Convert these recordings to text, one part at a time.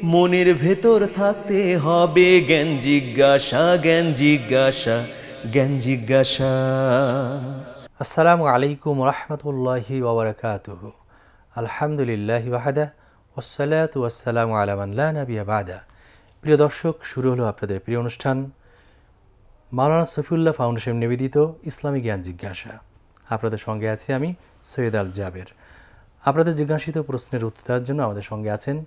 মনের ভেতর থাকতে হবে জ্ঞান জিজ্ঞাসা, জ্ঞান জিজ্ঞাসা, জ্ঞান জিজ্ঞাসা। আসসালামু আলাইকুম রহমতুল্লাহি ওয়া বারাকাতুহু। আলহামদুলিল্লাহি ওয়াহদা ওয়াসসালাতু ওয়াসসালামু আলা মান লা নাবিয়্যা বা'দা। প্রিয় দর্শক, শুরু হলো আপনাদের প্রিয় অনুষ্ঠান মাওলানা সফিউল্লাহ ফাউন্ডেশন নিবেদিত ইসলামী জ্ঞান জিজ্ঞাসা। আপনাদের সঙ্গে আছি আমি সৈয়দ আল জাবের। আপনাদের জিজ্ঞাসিত প্রশ্নের উত্তর দেওয়ার জন্য আমাদের সঙ্গে আছেন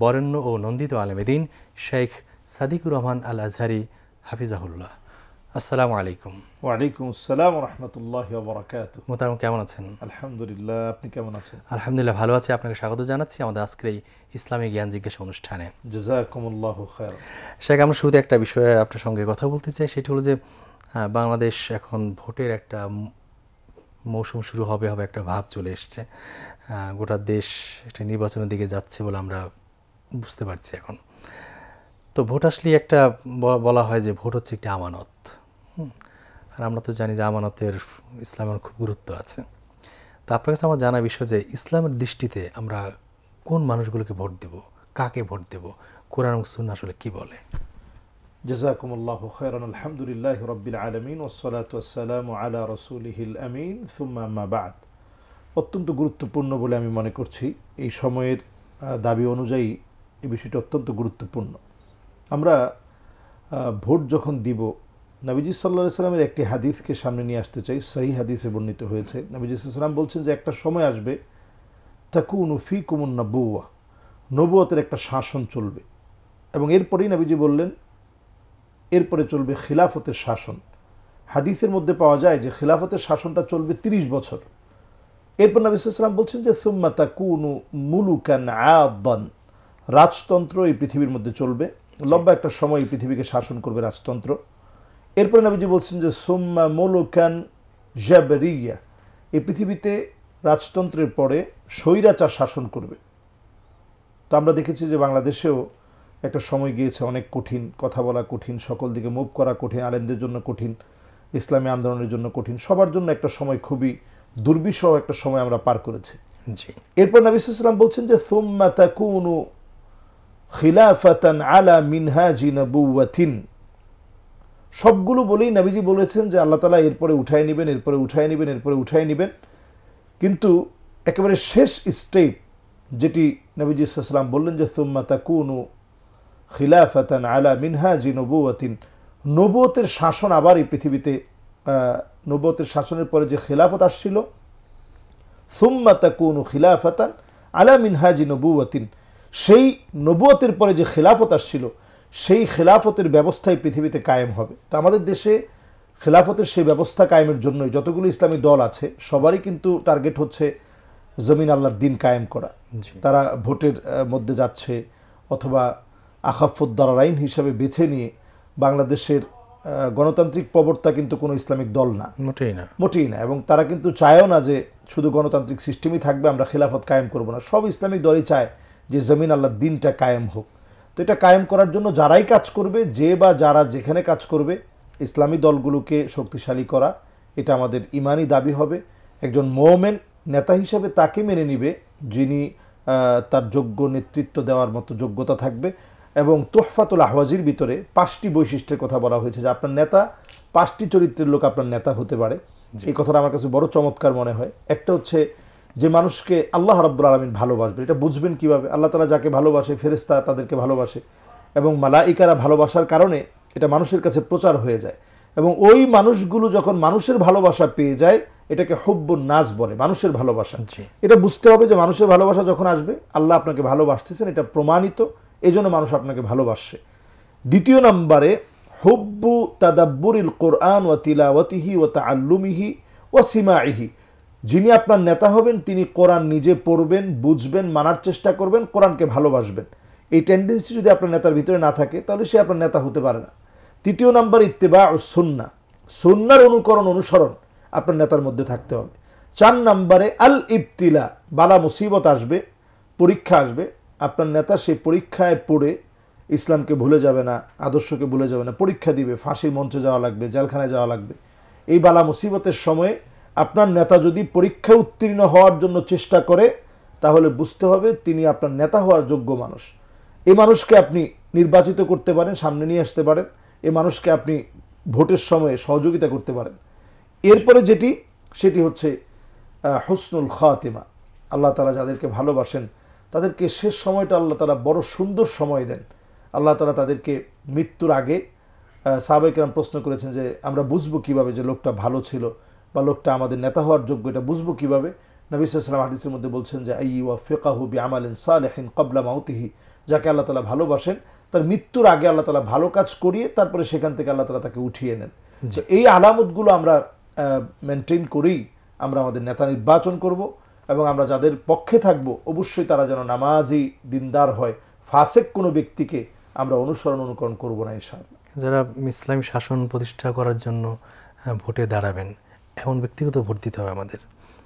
বরেণ্য ও নন্দিত আলেমে দ্বীন শেখ সাদিকুর রহমান আল আজহারি হাফিজাহুল্লাহ। আসসালামু আলাইকুম। ওয়ালাইকুম আসসালাম ওয়া রাহমাতুল্লাহি ওয়া বারাকাতুহু। মোহতারাম, কেমন আছেন? আলহামদুলিল্লাহ, আপনি কেমন আছেন? আলহামদুলিল্লাহ ভালো আছি। আপনাকে স্বাগত জানাচ্ছি আমাদের আজকের এই ইসলামী জ্ঞান জিজ্ঞাসা অনুষ্ঠানে। জাযাকুমুল্লাহু খায়রান। শেখ, আমরা শুরুতে একটা বিষয়ে আপনার সঙ্গে কথা বলতে চাই, সেটি হলো যে বাংলাদেশ এখন ভোটের একটা মৌসুম শুরু হবে একটা ভাব চলে এসছে। গোটা দেশ একটা নির্বাচনের দিকে যাচ্ছে বলে আমরা বুঝতে পারছি এখন। তো ভোট আসলেই একটা বলা হয় যে ভোট হচ্ছে একটি আমানত। আর আমরা তো জানি যে আমানতের ইসলামের খুব গুরুত্ব আছে। তো আপনার কাছে আমার জানা বিষয় যে ইসলামের দৃষ্টিতে আমরা কোন মানুষগুলোকে ভোট দেব, কাকে ভোট দেব, কোরআন এবং সুন্নাহ আসলে কি বলে? জাযাকুমুল্লাহু খায়রান। আলহামদুলিল্লাহি রাব্বিল আলামিন ওয়াসসালাতু ওয়াসসালামু আলা রাসূলিহিল আমিন সুম্মা আম্মা বা'দ। অত্যন্ত গুরুত্বপূর্ণ বলে আমি মনে করছি। এই সময়ের দাবি অনুযায়ী এই বিষয়টি অত্যন্ত গুরুত্বপূর্ণ। আমরা ভোট যখন দিব, নবীজি সাল্লাল্লাহু আলাইহি সাল্লামের একটি হাদিসকে সামনে নিয়ে আসতে চাই। সহিহ হাদিসে বর্ণিত হয়েছে, নবীজি সাল্লাল্লাহু আলাইহি সাল্লাম বলছেন যে একটা সময় আসবে তাকুনু ফীকুমুন নবুওয়া, নবুয়তের একটা শাসন চলবে। এবং এরপরেই নবীজি বললেন এরপরে চলবে খিলাফতের শাসন। হাদিসের মধ্যে পাওয়া যায় যে খিলাফতের শাসনটা চলবে 30 বছর। এরপর নবী সাল্লাল্লাহু আলাইহি সাল্লাম বলছেন যে সুম্মা তাকুনু মুলুকান আদান, রাজতন্ত্র এই পৃথিবীর মধ্যে চলবে, লম্বা একটা সময় এই পৃথিবীকে শাসন করবে রাজতন্ত্র। এরপরে নবীজি বলছেন যে সুম্মা মুলুকান জাবরিয়া, এই পৃথিবীতে রাজতন্ত্রের পরে স্বৈরাচার শাসন করবে। তো আমরা দেখেছি যে বাংলাদেশেও একটা সময় গিয়েছে অনেক কঠিন, কথা বলা কঠিন, সকল দিকে মুভ করা কঠিন, আলেমদের জন্য কঠিন, ইসলামী আন্দোলনের জন্য কঠিন, সবার জন্য একটা সময় খুবই দুর্বিষহ একটা সময় আমরা পার করেছি। এরপর নবী সাল্লাল্লাহু আলাইহি ওয়াসাল্লাম বলছেন যে সুম্মা তাকুনু খিলাফাতান আলা মিনহাজি নবুওয়াতিন। সবগুলো বলেই নবীজি বলেছেন যে আল্লাহ তাআলা এরপরে উঠায় নেবেন, এরপরে উঠায় নেবেন, এরপরে উঠায় নেবেন। কিন্তু একেবারে শেষ স্টেপ যেটি নবীজি সাল্লাল্লাহু আলাইহি ওয়াসাল্লাম বললেন যে সুম্মা তাকুনু খিলাফাতান আলা মিনহাজি নবুওয়াতিন, নবুয়তের শাসন আবার এই পৃথিবীতে, নবুয়তের শাসনের পরে যে খিলাফত আসছিল, সুম্মা তাকুনু খিলাফাতান আলা মিনহাজি নবুওয়াতিন, সেই নবুয়তের পরে যে খিলাফত আসছিল সেই খিলাফতের ব্যবস্থাই পৃথিবীতে কায়েম হবে। তো আমাদের দেশে খিলাফতের সেই ব্যবস্থা কায়েমের জন্যই যতগুলো ইসলামী দল আছে সবারই কিন্তু টার্গেট হচ্ছে জমিন আল্লাহর দিন কায়েম করা। তারা ভোটের মধ্যে যাচ্ছে অথবা আখাফুদ দারারাইন হিসাবে বেছে নিয়ে, বাংলাদেশের গণতান্ত্রিক প্রবর্তা কিন্তু কোনো ইসলামিক দল না, মোটেই না। এবং তারা কিন্তু চায়ও না যে শুধু গণতান্ত্রিক সিস্টেমই থাকবে, আমরা খিলাফত কায়েম করব না। সব ইসলামিক দলই চায় যে জমিন আল্লাহর দিনটা কায়েম হোক। তো এটা কায়েম করার জন্য যারাই কাজ করবে, যে বা যারা যেখানে কাজ করবে, ইসলামী দলগুলোকে শক্তিশালী করা, এটা আমাদের ইমানি দাবি হবে। একজন মুমিন নেতা হিসাবে তাকে মেনে নিবে যিনি তার যোগ্য নেতৃত্ব দেওয়ার মতো যোগ্যতা থাকবে। এবং তুহফাতুল আহওয়াজির ভিতরে 5টি বৈশিষ্ট্যের কথা বলা হয়েছে যে আপনার নেতা 5টি চরিত্রের লোক আপনার নেতা হতে পারে। এই কথাটা আমার কাছে বড় চমৎকার মনে হয়। একটা হচ্ছে যে মানুষকে আল্লাহ রাব্বুল আলামিন ভালোবাসবে। এটা বুঝবেন কিভাবে? আল্লাহ তাআলা যাকে ভালোবাসে, ফেরেশতা তাদেরকে ভালোবাসে এবং মালাইকারা ভালোবাসার কারণে এটা মানুষের কাছে প্রচার হয়ে যায়। এবং ওই মানুষগুলো যখন মানুষের ভালোবাসা পেয়ে যায় এটাকে হুব্বুন নাস বলে, মানুষের ভালোবাসা। এটা বুঝতে হবে যে মানুষের ভালোবাসা যখন আসবে আল্লাহ আপনাকে ভালোবাসতেছেন, এটা প্রমাণিত, এই জন্য মানুষ আপনাকে ভালোবাসে। দ্বিতীয় নম্বরে হুব্বু তাদাব্বুরিল কোরআন ওয়া তিলাওয়াতিহি ওয়া তাআল্লুমিহি ওয়া সিমাইহি, যিনি আপনার নেতা হবেন তিনি কোরআন নিজে পড়বেন, বুঝবেন, মানার চেষ্টা করবেন, কোরআনকে ভালোবাসবেন। এই টেন্ডেন্সি যদি আপনার নেতার ভিতরে না থাকে তাহলে সে আপনার নেতা হতে পারে না। তৃতীয় নম্বর ইত্তিবাউস সুন্নাহ, সুন্নাহর অনুকরণ, অনুসরণ আপনার নেতার মধ্যে থাকতে হবে। 4 নম্বরে আল ইবতিলা, বালা মুসিবত আসবে, পরীক্ষা আসবে, আপনার নেতা সেই পরীক্ষায় পড়ে ইসলামকে ভুলে যাবে না, আদর্শকে ভুলে যাবে না, পরীক্ষা দিবে, ফাঁসির মঞ্চে যাওয়া লাগবে, জেলখানায় যাওয়া লাগবে। এই বালা মুসিবতের সময়ে আপনার নেতা যদি পরীক্ষায় উত্তীর্ণ হওয়ার জন্য চেষ্টা করে তাহলে বুঝতে হবে তিনি আপনার নেতা হওয়ার যোগ্য মানুষ। এই মানুষকে আপনি নির্বাচিত করতে পারেন, সামনে নিয়ে আসতে পারেন, এই মানুষকে আপনি ভোটের সময়ে সহযোগিতা করতে পারেন। এরপরে সেটি হচ্ছে হুসনুল খাতিমা। আল্লাহ তাআলা যাদেরকে ভালোবাসেন তাদেরকে শেষ সময়টা আল্লাহ তাআলা বড় সুন্দর সময় দেন। আল্লাহ তাআলা তাদেরকে মৃত্যুর আগে, সাহাবায়ে কেরাম প্রশ্ন করেছেন যে আমরা বুঝবো কিভাবে যে লোকটা ভালো ছিল বা লোকটা আমাদের নেতা হওয়ার যোগ্য, এটা বুঝবো কিভাবে? নবী সাল্লাল্লাহু আলাইহি ওয়াসাল্লাম হাদিসের মধ্যে বলছেন যে আইয়ুওয়াফিকাহু বিআমালিন সালিহিন ক্বাবলা মাউতিহি, যাকে আল্লাহ তাআলা ভালোবাসেন তার মৃত্যুর আগে আল্লাহ তাআলা ভালো কাজ করিয়ে তারপরে সেখান থেকে আল্লাহ তাআলা তাকে উঠিয়ে নেন। তো এই আলামতগুলো আমরা মেনটেন করেই আমরা আমাদের নেতা নির্বাচন করব, এবং আমরা যাদের পক্ষে থাকব অবশ্যই তারা যেন নামাজি দিনদার হয়। ফাসেক কোনো ব্যক্তিকে আমরা অনুকরণ করব না ইনশাআল্লাহ। যারা ইসলামী শাসন প্রতিষ্ঠা করার জন্য ভোটে দাঁড়াবেন, এমন ব্যক্তিগত ভোট দিতে হবে আমাদের।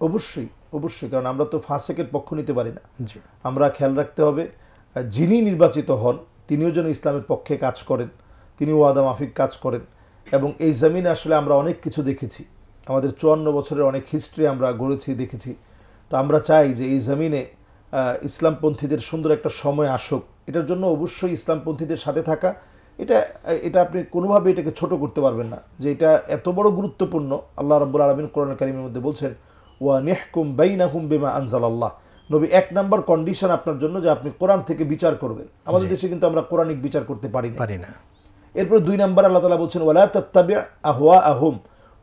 অবশ্যই অবশ্যই, কারণ আমরা তো ফাসেকের পক্ষ নিতে পারি না। জি, আমরা খেয়াল রাখতে হবে যিনি নির্বাচিত হন তিনিও যেন ইসলামের পক্ষে কাজ করেন, তিনি ওয়াদা মাফিক কাজ করেন। এবং এই জমিনে আসলে আমরা অনেক কিছু দেখেছি, আমাদের 54 বছরের অনেক হিস্ট্রি আমরা গড়েছি, দেখেছি। তো আমরা চাই যে এই জমিনে ইসলামপন্থীদের সুন্দর একটা সময় আসুক। এটার জন্য অবশ্যই ইসলামপন্থীদের সাথে থাকা, এটা আপনি কোনোভাবে এটাকে ছোট করতে পারবেন না, যে এটা এত বড় গুরুত্বপূর্ণ। আল্লাহ রাব্বুল আলামিন কোরআন কারীমের মধ্যে বলছেন ওয়া নিহকুম বাইনাহুম বিমা আনজালাল্লাহ। নবী, 1 নম্বর কন্ডিশন আপনার জন্য যে আপনি কোরআন থেকে বিচার করবেন। আমাদের দেশে কিন্তু আমরা কোরআনিক বিচার করতে পারি না। এরপর 2 নম্বর আল্লাহ তাআলা বলছেন ওয়ালা তাত্তাবি আহওয়াআহুম,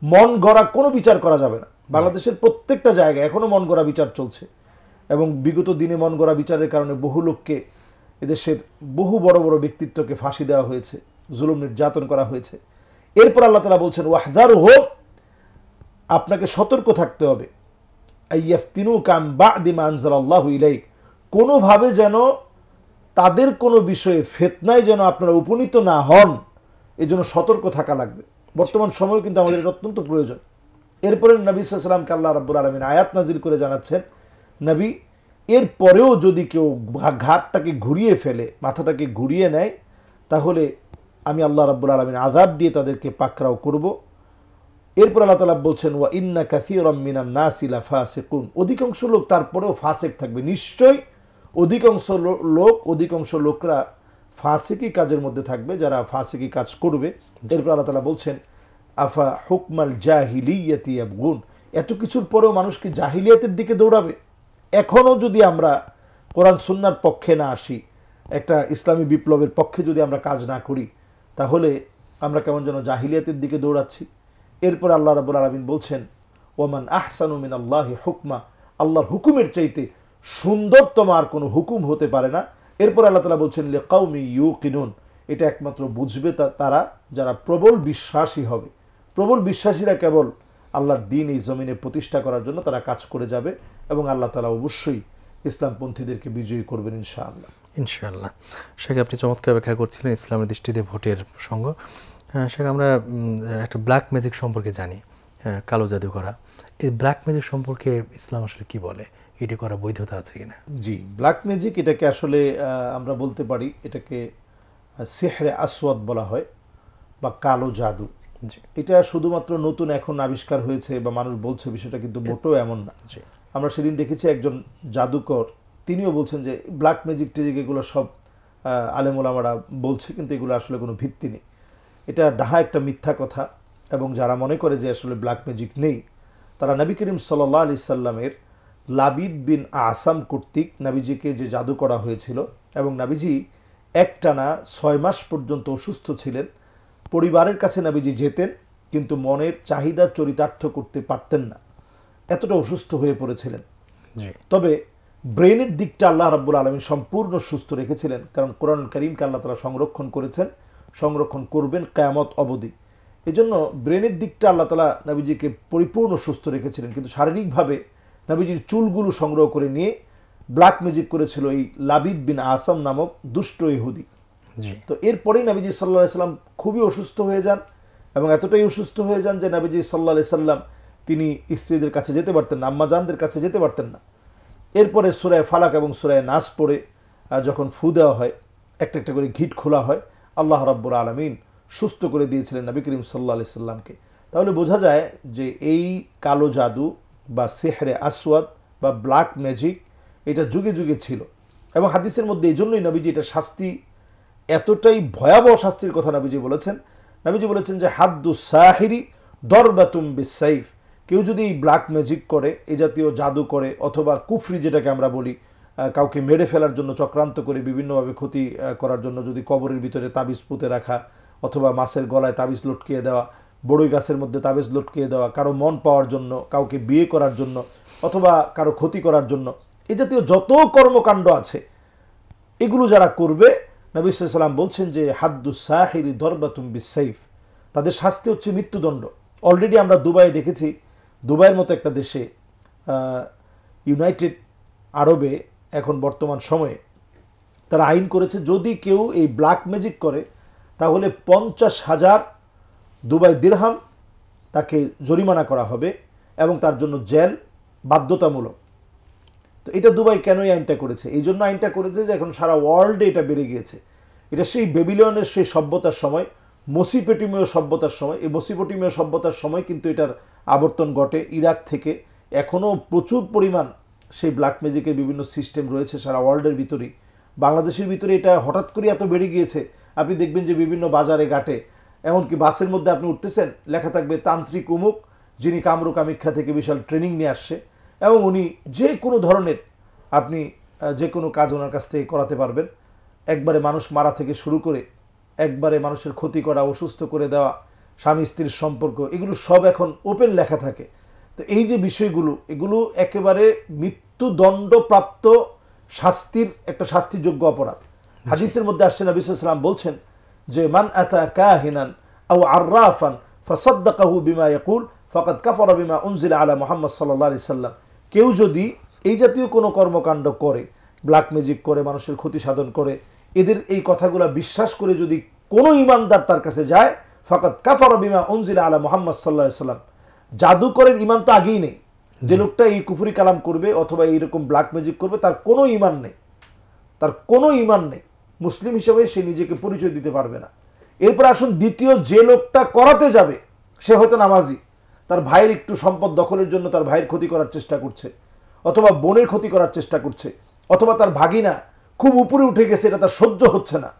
মন গড়া কোনো বিচার করা যাবে না। বাংলাদেশের প্রত্যেকটা জায়গায় এখনো মন গড়া বিচার চলছে, এবং বিগত দিনে মন গড়া বিচারের কারণে বহু লোককে, এদেশের বহু বড় বড় ব্যক্তিত্বকে ফাঁসি দেওয়া হয়েছে, জুলুম নির্যাতন করা হয়েছে। এরপর আল্লাহ তাআলা বলছেন ওয়াহযারহুম, আপনাকে সতর্ক থাকতে হবে, আইয়াফতিনুকা আন বা'দি মা আনজালাল্লাহু ইলাইক, কোনোভাবে যেন তাদের কোনো বিষয়ে ফিতনায় যেন আপনারা উপনীত না হন, এজন্য সতর্ক থাকা লাগবে। বর্তমান সময়ে কিন্তু আমাদের এটা অত্যন্ত প্রয়োজন। এরপরে নবী সাল্লাল্লাহু আলাইহি ওয়াসাল্লামকে আল্লাহ রাব্বুল আলামিন আয়াত নাজিল করে জানাচ্ছেন, নবী, এরপরেও যদি কেউ ঘাটটাকে ঘুরিয়ে ফেলে, মাথাটাকে ঘুরিয়ে নেয়, তাহলে আমি আল্লাহ রাব্বুল আলামিন আযাব দিয়ে তাদেরকে পাকড়াও করব। এরপর আল্লাহ তাআলা বলছেন ওয়া ইন্না কাসীরাম মিনান নাসি লাফাসিকুন, অধিকাংশ লোক তারপরেও ফাসিক থাকবে। নিশ্চয়ই অধিকাংশ লোকরা ফাসিকি কাজের মধ্যে থাকবে, যারা ফাসিকি কাজ করবে। এরপর আল্লাহ তাআলা বলছেন আফা হুকমাল জাহিলিয়াতি ইয়াবগুন, এত কিছুর পরেও মানুষ কি জাহিলিয়াতের দিকে দৌড়াবে? এখনও যদি আমরা কোরআন সুন্নাহর পক্ষে না আসি, একটা ইসলামী বিপ্লবের পক্ষে যদি আমরা কাজ না করি, তাহলে আমরা কেমন যেন জাহিলিয়াতের দিকে দৌড়াচ্ছি। এরপর আল্লাহ রাব্বুল আলামিন বলছেন ওমান আহসানু মিনাল্লাহি হুকমা, আল্লাহর হুকুমের চাইতে সুন্দরতম আর কোনো হুকুম হতে পারে না। এরপর আল্লাহ তাআলা বলছেন লিকাউমি ইউকিনুন, এটা একমাত্র বুঝবে তারা যারা প্রবল বিশ্বাসী হবে। প্রবল বিশ্বাসীরা কেবল আল্লাহর দ্বীন এই জমিনে প্রতিষ্ঠা করার জন্য তারা কাজ করে যাবে, এবং আল্লাহ তাআলা অবশ্যই ইসলামপন্থীদেরকে বিজয়ী করবেন ইনশাআল্লাহ। ইনশাআল্লাহ। শেখ, আপনি চমৎকার ব্যাখ্যা করছিলেন ইসলামের দৃষ্টিতে ভোটের প্রসঙ্গ। শেখ, আমরা একটা ব্ল্যাক ম্যাজিক সম্পর্কে জানি, কালো জাদু করা। এই ব্ল্যাক ম্যাজিক সম্পর্কে ইসলাম আসলে কি বলে? এটি করা বৈধতা আছে কিনা? জি, ব্ল্যাক ম্যাজিক, এটাকে আসলে আমরা বলতে পারি এটাকে সিহরে আসওয়াদ বলা হয় বা কালো জাদু। এটা শুধুমাত্র নতুন এখন আবিষ্কার হয়েছে বা মানুষ বলছে, বিষয়টা কিন্তু মোটেও এমন না। আমরা সেদিন দেখেছি একজন জাদুকর, তিনিও বলছেন যে ব্ল্যাক ম্যাজিক টেজিক এগুলো সব আলেম ওলামারা বলছে, কিন্তু এগুলো আসলে কোনো ভিত্তি নেই। এটা ডাহা একটা মিথ্যা কথা। এবং যারা মনে করে যে আসলে ব্ল্যাক ম্যাজিক নেই, তারা নবী করিম সাল্লাল্লাহু আলাইহি সাল্লামের লাবিদ বিন আসাম কর্তৃক নবীজিকে যে জাদু করা হয়েছিল, এবং নবীজি একটানা 6 মাস পর্যন্ত অসুস্থ ছিলেন। পরিবারের কাছে নবীজি যেতেন, কিন্তু মনের চাহিদা চরিতার্থ করতে পারতেন না, এতটা অসুস্থ হয়ে পড়েছিলেন। তবে ব্রেনের দিকটা আল্লাহ রাব্বুল আলামিন সম্পূর্ণ সুস্থ রেখেছিলেন, কারণ কোরআন কারীমকে আল্লাহ তাআলা সংরক্ষণ করেছেন, সংরক্ষণ করবেন কিয়ামত অবধি। এজন্য ব্রেনের দিকটা আল্লাহ তাআলা নবীজিকে পরিপূর্ণ সুস্থ রেখেছিলেন, কিন্তু শারীরিকভাবে নবীজির চুলগুলো সংগ্রহ করে নিয়ে ব্ল্যাক ম্যাজিক করেছিল এই লাবিদ বিন আসাম নামক দুষ্ট ইহুদি। তো এরপরেই নবীজি সাল্লাল্লাহু আলাইহি সাল্লাম খুবই অসুস্থ হয়ে যান, এবং এতটাই অসুস্থ হয়ে যান যে নবীজি সাল্লাল্লাহু আলাইহি সাল্লাম তিনি স্ত্রীদের কাছে যেতে পারতেন না, আম্মাজানদের কাছে যেতে পারতেন না। এরপরে সূরা ফালাক এবং সূরা নাস পড়ে যখন ফু দেওয়া হয়, একটা একটা করে ঘিট খোলা হয়, আল্লাহ রাব্বুল আলামিন সুস্থ করে দিয়েছিলেন নবী করিম সাল্লাল্লাহু আলাইহি সাল্লামকে। তাহলে বোঝা যায় যে এই কালো জাদু বা সেহরে আসওয়াদ বা ব্ল্যাক ম্যাজিক এটা যুগে যুগে ছিল, এবং হাদিসের মধ্যে এই জন্যই নবীজি এটা শাস্তি, এতটাই ভয়াবহ শাস্তির কথা নবীজি বলেছেন। নবীজি বলেছেন যে হাদ্দু সাহিরি দরবাতুম বিসাইফ, কেউ যদি ব্ল্যাক ম্যাজিক করে, এই জাতীয় জাদু করে, অথবা কুফরি যেটাকে আমরা বলি, কাউকে মেরে ফেলার জন্য চক্রান্ত করে বিভিন্নভাবে ক্ষতি করার জন্য, যদি কবরের ভিতরে তাবিজ পুঁতে রাখা, অথবা মাছের গলায় তাবিজ লটকিয়ে দেওয়া, বড়ই গাছের মধ্যে তাবিজ লটকিয়ে দেওয়া, কারো মন পাওয়ার জন্য, কাউকে বিয়ে করার জন্য, অথবা কারো ক্ষতি করার জন্য, এই জাতীয় যত কর্মকাণ্ড আছে এগুলো যারা করবে, নবী সাল্লাল্লাহু আলাইহি ওয়াসাল্লাম বলছেন যে হাদ্দু সাহিরি দরবাতুম বিসাইফ, তাদের শাস্তি হচ্ছে মৃত্যুদণ্ড। অলরেডি আমরা দুবাইয়ে দেখেছি, দুবাইয়ের মতো একটা দেশে, ইউনাইটেড আরবে এখন বর্তমান সময়ে তারা আইন করেছে, যদি কেউ এই ব্ল্যাক ম্যাজিক করে তাহলে 50,000 দুবাই দিরহাম তাকে জরিমানা করা হবে এবং তার জন্য জেল বাধ্যতামূলক। তো এটা দুবাই কেন এই আইনটা করেছে? এই জন্য আইনটা করেছে যে এখন সারা ওয়ার্ল্ডে এটা বেড়ে গিয়েছে। এটা সেই বেবিলনের সেই সভ্যতার সময়, মেসোপটেমীয় সভ্যতার সময়, এই মেসোপটেমীয় সভ্যতার সময় কিন্তু এটার আবর্তন ঘটে। ইরাক থেকে এখনও প্রচুর পরিমাণ সেই ব্ল্যাক ম্যাজিকের বিভিন্ন সিস্টেম রয়েছে সারা ওয়ার্ল্ডের ভিতরেই। বাংলাদেশের ভিতরে এটা হঠাৎ করে এত বেড়ে গিয়েছে, আপনি দেখবেন যে বিভিন্ন বাজারে ঘাটে, এমনকি বাসের মধ্যে আপনি উঠতেছেন, লেখা থাকবে তান্ত্রিক উমুক, যিনি কামরু কামাখ্যা থেকে বিশাল ট্রেনিং নিয়ে আসছে, এবং উনি যে কোনো ধরনের, আপনি যে কোনো কাজ ওনার কাছ থেকে করাতে পারবেন। একবারে মানুষ মারা থেকে শুরু করে একবারে মানুষের ক্ষতি করা, অসুস্থ করে দেওয়া, স্বামী স্ত্রীর সম্পর্ক, এগুলো সব এখন ওপেন লেখা থাকে। তো এই যে বিষয়গুলো, এগুলো একেবারে মৃত্যুদণ্ডপ্রাপ্ত শাস্তির একটা শাস্তিযোগ্য অপরাধ। হাদিসের মধ্যে আসছে নবী সাল্লাল্লাহু আলাইহি ওয়াসাল্লাম বলছেন যে মান আতা কাহিনান আও আররাফান ফাসাদ্দাকাহু বিমা ইয়াকুল ফাকাদ কাফারা বিমা উনজিলা আলা মুহাম্মদ সাল্লাল্লাহু আলাইহি ওয়াসাল্লাম, কেউ যদি এই জাতীয় কোনো কর্মকাণ্ড করে, ব্ল্যাক ম্যাজিক করে, মানুষের ক্ষতি সাধন করে, এদের এই কথাগুলো বিশ্বাস করে যদি কোনো ইমানদার তার কাছে যায়, ফাকাদ কাফারা বিমা উনজিলা আলা মুহাম্মদ সাল্লাল্লাহু আলাইহি ওয়াসাল্লাম, জাদুকরের ইমান তো আগেই নেই। যে লোকটা এই কুফরি কালাম করবে অথবা এইরকম ব্ল্যাক ম্যাজিক করবে, তার কোনো ইমান নেই, তার কোনো ইমান নেই। মুসলিম হিসেবে সে নিজেকে পরিচয় দিতে পারবে না। এরপর আসুন দ্বিতীয়, যে লোকটা করাতে যাবে সে হয়তো নামাজি, তার ভাইয়ের একটু সম্পদ দখলের জন্য তার ভাইয়ের ক্ষতি করার চেষ্টা করছে, অথবা বোনের ক্ষতি করার চেষ্টা করছে, অথবা তার ভাগিনা খুব উপরে উঠে গেছে, এটা তার সহ্য হচ্ছে না,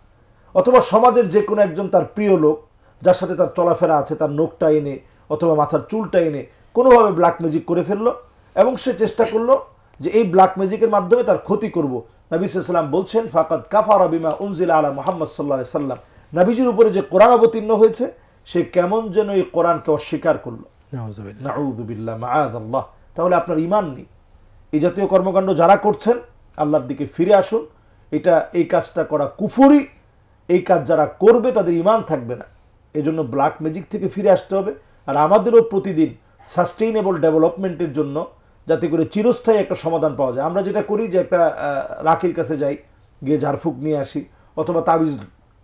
অথবা সমাজের যে কোনো একজন তার প্রিয় লোক যার সাথে তার চলাফেরা আছে, তার নখটা এনে অথবা মাথার চুলটা এনে কোনোভাবে ব্ল্যাক ম্যাজিক করে ফেললো, এবং সে চেষ্টা করলো যে এই ব্ল্যাক ম্যাজিকের মাধ্যমে তার ক্ষতি করব। নবী সাল্লাল্লাহু আলাইহি ওয়াসাল্লাম বলছেন ফাকাদ কাফারা বিমা উনজিলা আলা মুহাম্মদ সাল্লাল্লাহু আলাইহি ওয়াসাল্লাম, নবীজির উপরে যে কোরআন অবতীর্ণ হয়েছে সে কেমন যেন এই কোরআনকে অস্বীকার করলো। নাউযু বিল্লাহ, মাআযাল্লাহ। তাহলে আপনার ঈমান নেই। এই জাতীয় কর্মকাণ্ড যারা করছেন, আল্লাহর দিকে ফিরে আসুন। এটা, এই কাজটা করা কুফরি, এই কাজ যারা করবে তাদের ঈমান থাকবে না। এজন্য ব্ল্যাক ম্যাজিক থেকে ফিরে আসতে হবে। আর আমাদেরও প্রতিদিন সাস্টেইনেবল ডেভেলপমেন্টের জন্য, যাতে করে চিরস্থায়ী একটা সমাধান পাওয়া যায়। আমরা যেটা করি যে একটা রাখির কাছে যাই, গিয়ে ঝাড়ফুঁক নিয়ে আসি, অথবা তাবিজ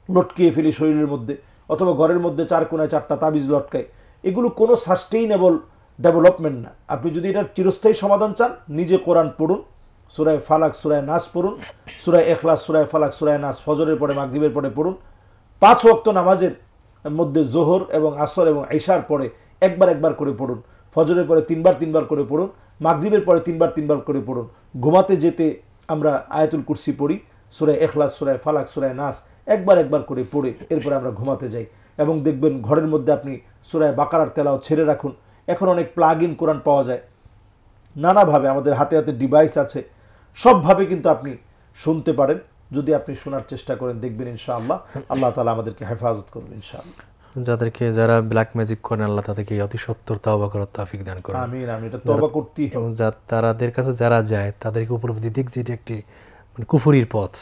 লটকিয়ে ফেলি শরীরের মধ্যে, অথবা ঘরের মধ্যে 4 কোণায় 4টা তাবিজ লটকাই, এগুলো কোনো সাস্টেইনেবল ডেভেলপমেন্ট না। আপনি যদি এটার চিরস্থায়ী সমাধান চান, নিজে কোরআন পড়ুন, সূরা ফালাক, সূরা নাস পড়ুন, সূরা ইখলাস, সূরা ফালাক, সূরা নাস ফজরের পরে, মাগরিবের পরে পড়ুন। 5 ওয়াক্ত নামাজের মধ্যে জোহর এবং আসর এবং ইশার পরে একবার করে পড়ুন, ফজরের পরে 3 বার করে পড়ুন, মাগরিবের পরে 3 বার করে পড়ুন। ঘুমাতে যেতে আমরা আয়াতুল কুরসি পড়ি, সূরা ইখলাস, সূরা ফালাক, সূরা নাস একবার করে পড়ে এরপরে আমরা ঘুমাতে যাই। এবং দেখবেন ঘরের মধ্যে আপনি সূরা বাকারার তেলাওয়াত ছেড়ে রাখুন। এখন অনেক প্লাগ ইন কোরআন পাওয়া যায়, নানাভাবে আমাদের হাতে হাতে ডিভাইস আছে, সবভাবে কিন্তু আপনি শুনতে পারেন। যদি আপনি শোনার চেষ্টা করেন, দেখবেন ইনশাআল্লাহ আল্লাহ তাআলা আমাদেরকে হেফাজত করবেন ইনশাআল্লাহ। যারা ব্ল্যাক ম্যাজিক করেন, আল্লাহ তাদেরকে অতি সত্বর তওবা করার তৌফিক দান করেন। আমিন আমিন। এটা তওবা করতেই হবে। এবং তাদের কাছে যারা যায় তাদেরকে উপলব্ধি দিক যে এটি একটি কুফরির পথ,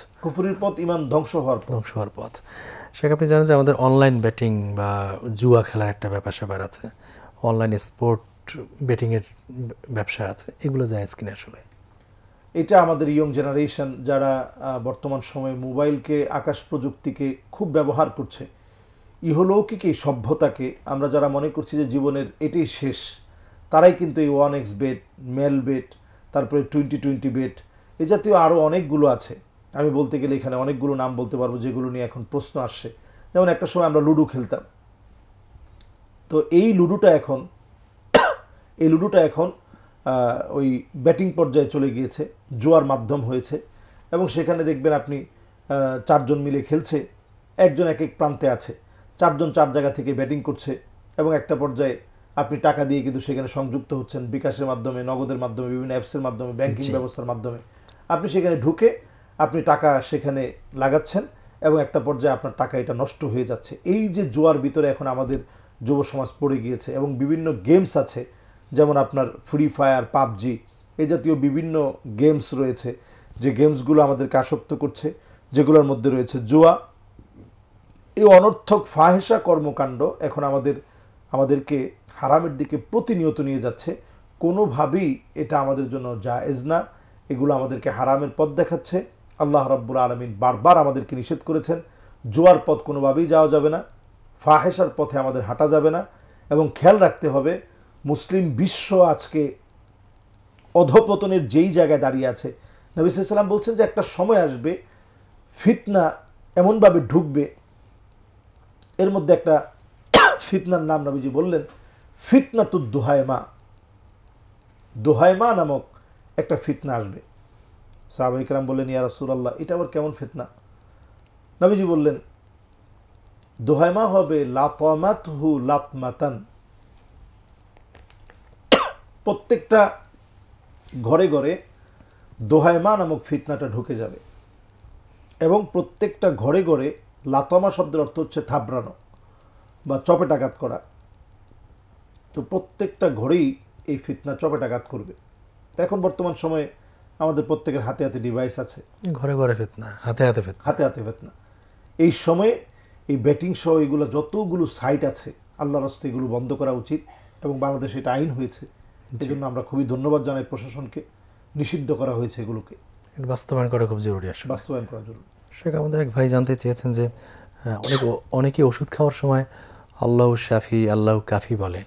ঈমান ধ্বংস হওয়ার পথ। সেটা আপনি জানেন যে আমাদের অনলাইন ব্যাটিং বা জুয়া খেলার একটা ব্যাপার আছে, অনলাইন স্পোর্ট বেটিংয়ের ব্যবসা আছে, এগুলো জায়েজ কিনা আসলে? এটা আমাদের ইয়ং জেনারেশন যারা বর্তমান সময়ে মোবাইলকে, আকাশ প্রযুক্তিকে খুব ব্যবহার করছে, ইহলৌকিক এই সভ্যতাকে আমরা যারা মনে করছি যে জীবনের এটাই শেষ, তারাই কিন্তু এই 1x বেট, মেল বেট, তারপরে 20 বেট, এ জাতীয় আরও অনেকগুলো আছে। আমি বলতে গেলে এখানে অনেকগুলো নাম বলতে পারবো যেগুলো নিয়ে এখন প্রশ্ন আসছে। যেমন একটা সময় আমরা লুডো খেলতাম, তো এই লুডোটা এখন ওই ব্যাটিং পর্যায়ে চলে গিয়েছে, জুয়ার মাধ্যম হয়েছে। এবং সেখানে দেখবেন আপনি 4 জন মিলে খেলছে, একজন এক এক প্রান্তে আছে, 4 জন 4 জায়গা থেকে ব্যাটিং করছে, এবং একটা পর্যায়ে আপনি টাকা দিয়ে কিন্তু সেখানে সংযুক্ত হচ্ছেন বিকাশের মাধ্যমে, নগদের মাধ্যমে, বিভিন্ন অ্যাপসের মাধ্যমে, ব্যাংকিং ব্যবস্থার মাধ্যমে। আপনি সেখানে ঢুকে আপনি টাকা সেখানে লাগাচ্ছেন এবং একটা পর্যায়ে আপনার টাকা এটা নষ্ট হয়ে যাচ্ছে। এই যে জুয়ার ভিতরে এখন আমাদের যুব সমাজ পড়ে গিয়েছে, এবং বিভিন্ন গেমস আছে, যেমন আপনার ফ্রি ফায়ার, পাবজি, এই জাতীয় বিভিন্ন গেমস রয়েছে, যে গেমসগুলো আমাদেরকে আসক্ত করছে, যেগুলোর মধ্যে রয়েছে জুয়া। এই অনর্থক ফাহেসা কর্মকাণ্ড এখন আমাদেরকে হারামের দিকে প্রতিনিয়ত নিয়ে যাচ্ছে। কোনোভাবেই এটা আমাদের জন্য জায়েজ না, এগুলো আমাদেরকে হারামের পথ দেখাচ্ছে। আল্লাহ রাব্বুল আলামিন বারবার আমাদেরকে নিষেধ করেছেন, জুয়ার পথ কোনোভাবেই যাওয়া যাবে না, ফাহেসার পথে আমাদের হাঁটা যাবে না। এবং খেয়াল রাখতে হবে, মুসলিম বিশ্ব আজকে অধপতনের যেই জায়গায় দাঁড়িয়ে আছে, নবী সাল্লাল্লাহু আলাইহি ওয়াসাল্লাম বলছেন যে একটা সময় আসবে, ফিতনা এমনভাবে ঢুকবে, এর মধ্যে একটা ফিতনার নাম নবীজি বললেন ফিতনাতুদ দুহায়মা। দুহায়মা নামক একটা ফিতনা আসবে। সাহাবায়ে কেরাম বললেন, ইয়া রাসূলুল্লাহ, এটা আবার কেমন ফিতনা? নবীজি বললেন, দুহায়মা হবে লাতামাতহু লাতমাতান, প্রত্যেকটা ঘরে ঘরে দোহায়মা নামক ফিতনাটা ঢুকে যাবে, এবং প্রত্যেকটা ঘরে ঘরে, লাতামা শব্দের অর্থ হচ্ছে থাবড়ানো বা চপেটাঘাত করা, তো প্রত্যেকটা ঘরেই এই ফিতনা চপেটাঘাত করবে। তো এখন বর্তমান সময়ে আমাদের প্রত্যেকের হাতে হাতে ডিভাইস আছে, ঘরে ঘরে ফিতনা, হাতে হাতে ফিতনা, হাতে হাতে ফিতনা। এই সময়ে এই ব্যাটিং সহ এগুলো যতগুলো সাইট আছে, আল্লাহর রাস্তে এগুলো বন্ধ করা উচিত, এবং বাংলাদেশে এটা আইন হয়েছে। এই জন্য আমরা খুবই ধন্যবাদ জানাই প্রশাসনকে, নিষিদ্ধ করা হয়েছে এগুলোকে, এটা বাস্তবায়ন করা খুব জরুরি আসলে, বাস্তবায়ন করা জরুরি। শেখ, আমাদের এক ভাই জানতে চেয়েছেন যে অনেকে ওষুধ খাওয়ার সময় আল্লাহু শাফি, আল্লাহু কাফি বলে,